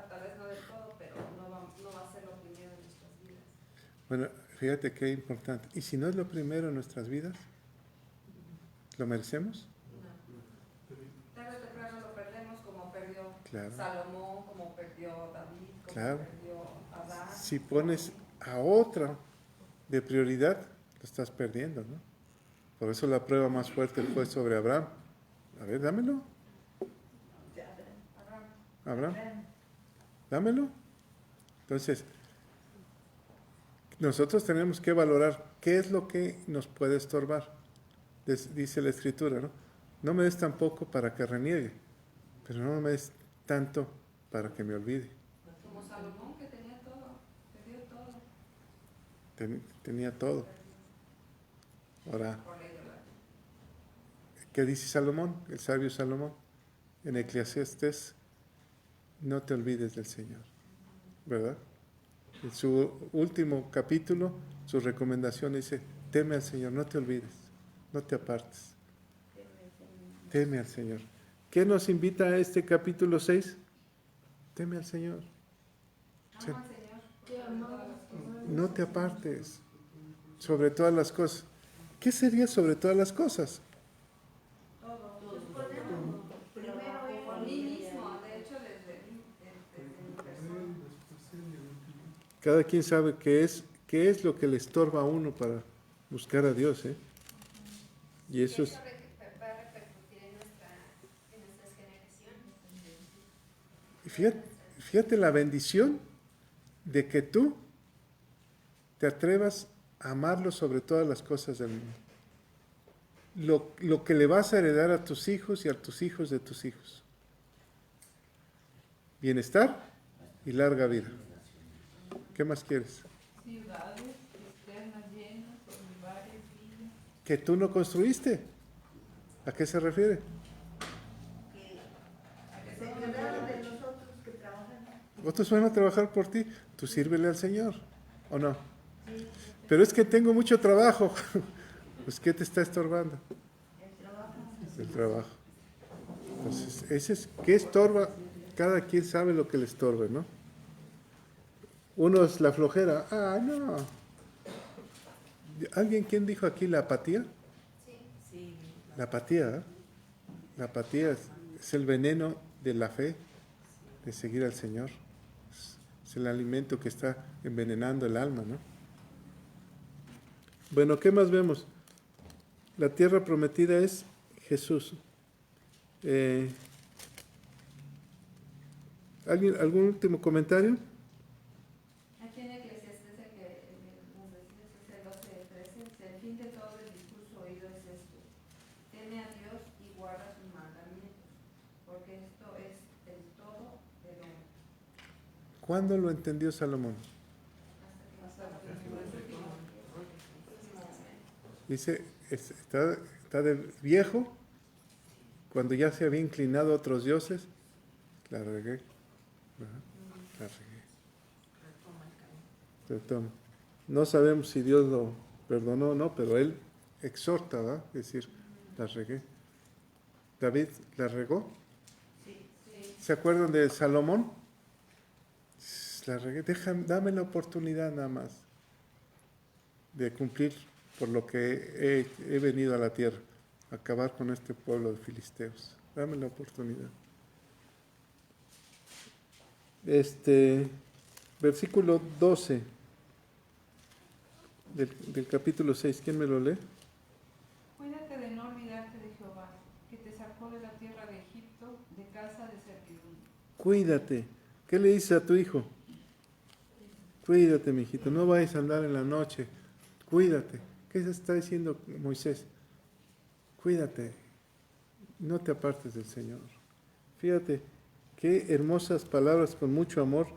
Tal vez no del todo, pero no va a ser lo primero en nuestras vidas. Bueno, fíjate qué importante. ¿Y si no es lo primero en nuestras vidas? ¿Lo merecemos? Tarde o temprano lo perdemos como perdió Claro. Salomón, como perdió David, como Claro. perdió Adán. Si pones a otra de prioridad, lo estás perdiendo, ¿no? Por eso la prueba más fuerte fue sobre Abraham. A ver, dámelo. Abraham, dámelo. Entonces, nosotros tenemos que valorar qué es lo que nos puede estorbar. Dice la Escritura, ¿no? No me des tampoco para que reniegue, pero no me des tanto para que me olvide. Como Salomón, que tenía todo, perdió todo. Tenía todo. Ahora, Por la idolatría. ¿qué dice Salomón? El sabio Salomón. En Eclesiastés, no te olvides del Señor. ¿Verdad? En su último capítulo, su recomendación dice, teme al Señor, no te olvides, no te apartes. Teme al Señor. ¿Qué nos invita a este capítulo 6? Teme al Señor. Sí. Ama al Señor. Te amamos. No te apartes sobre todas las cosas. ¿Qué sería sobre todas las cosas? Todo. Pues ponemos primero Por Él. mí mismo, de hecho, desde mi persona. Cada quien sabe qué es lo que le estorba a uno para buscar a Dios, ¿eh? Y eso es... va a repercutir en nuestras generaciones. Y fíjate la bendición de que tú te atrevas a amarlo sobre todas las cosas del mundo. Lo que le vas a heredar a tus hijos y a tus hijos de tus hijos. Bienestar y larga vida. ¿Qué más quieres? Ciudades externas llenas, olivares, viñas. que tú no construiste. ¿A qué se refiere? Que se quedaron de nosotros que trabajan. Otros van a trabajar por ti, tú sírvele al Señor, ¿o no? Pero es que tengo mucho trabajo. Pues, ¿qué te está estorbando? El trabajo. El trabajo. Entonces, ¿qué estorba? Cada quien sabe lo que le estorbe, ¿no? Uno es la flojera. Ah, no. ¿Alguien quién dijo aquí la apatía? Sí. La apatía, ¿eh? La apatía es el veneno de la fe, de seguir al Señor. Es el alimento que está envenenando el alma, ¿no? Bueno, ¿qué más vemos? La tierra prometida es Jesús. ¿Algún último comentario? Aquí en Eclesiastés, nos decía, es el 12:13, dice, el fin de todo el discurso oído es esto: teme a Dios y guarda sus mandamientos, porque esto es el todo del hombre. ¿Cuándo lo entendió Salomón? Dice, está de viejo, cuando ya se había inclinado a otros dioses, la regué. La regué. Retoma. No sabemos si Dios lo perdonó o no, pero él exhorta, ¿verdad? Es decir, la regué. David la regó. ¿Se acuerdan de Salomón? La regué. Dame la oportunidad nada más de cumplir por lo que he venido a la tierra, acabar con este pueblo de filisteos. Dame la oportunidad. Versículo 12 del capítulo 6, ¿quién me lo lee? Cuídate de no olvidarte de Jehová, que te sacó de la tierra de Egipto, de casa de servidumbre. Cuídate. ¿Qué le dices a tu hijo? Cuídate, mijito, no vayas a andar en la noche. Cuídate. ¿Qué se está diciendo Moisés? Cuídate. No te apartes del Señor. Fíjate, qué hermosas palabras con mucho amor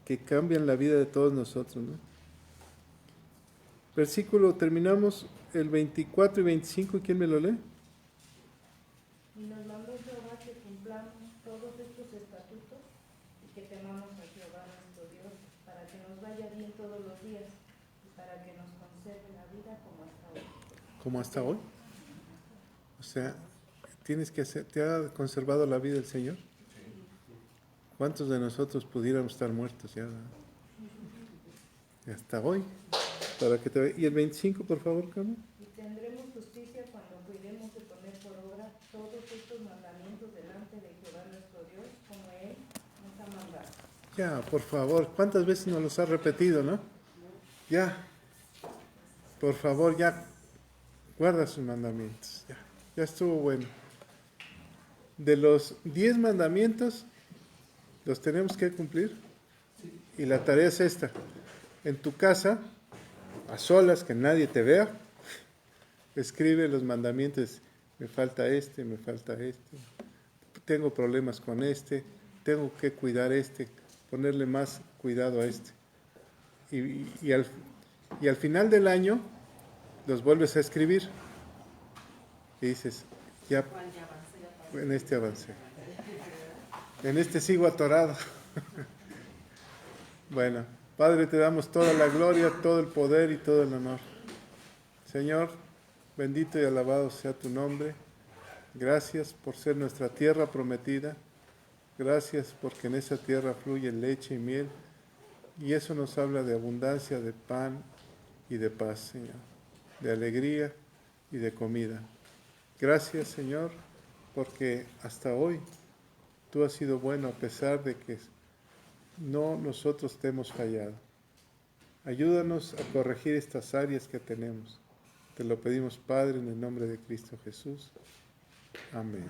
que cambian la vida de todos nosotros, ¿no? Versículo, terminamos el 24 y 25, ¿quién me lo lee? Y nos mandó Jehová que cumplamos todos estos estatutos y que temamos a Jehová nuestro Dios, para que nos vaya bien todos los días y para que nos conserve la vida como hasta hoy. ¿Como hasta hoy? O sea, ¿te ha conservado la vida el Señor? ¿Cuántos de nosotros pudiéramos estar muertos ya? Y hasta hoy. Y el 25, por favor, Carmen. Y tendremos justicia cuando cuidemos de poner por obra todos estos mandamientos delante de Jehová nuestro Dios, como Él nos ha mandado. Ya, por favor, ¿cuántas veces nos los ha repetido, no? Ya, por favor, ya, guarda sus mandamientos. Ya estuvo bueno. De los 10 mandamientos, los tenemos que cumplir. Y la tarea es esta. En tu casa, a solas, que nadie te vea, escribe los mandamientos. Me falta este, tengo problemas con este, tengo que cuidar ponerle más cuidado a este. Y al final del año los vuelves a escribir y dices, ya en este avancé, en este sigo atorado. Bueno, Padre, te damos toda la gloria, todo el poder y todo el honor. Señor, bendito y alabado sea tu nombre. Gracias por ser nuestra tierra prometida. Gracias porque en esa tierra fluye leche y miel. Y eso nos habla de abundancia, de pan y de paz, Señor. De alegría y de comida. Gracias, Señor, porque hasta hoy tú has sido bueno a pesar de que no nosotros te hemos fallado. Ayúdanos a corregir estas áreas que tenemos. Te lo pedimos, Padre, en el nombre de Cristo Jesús. Amén.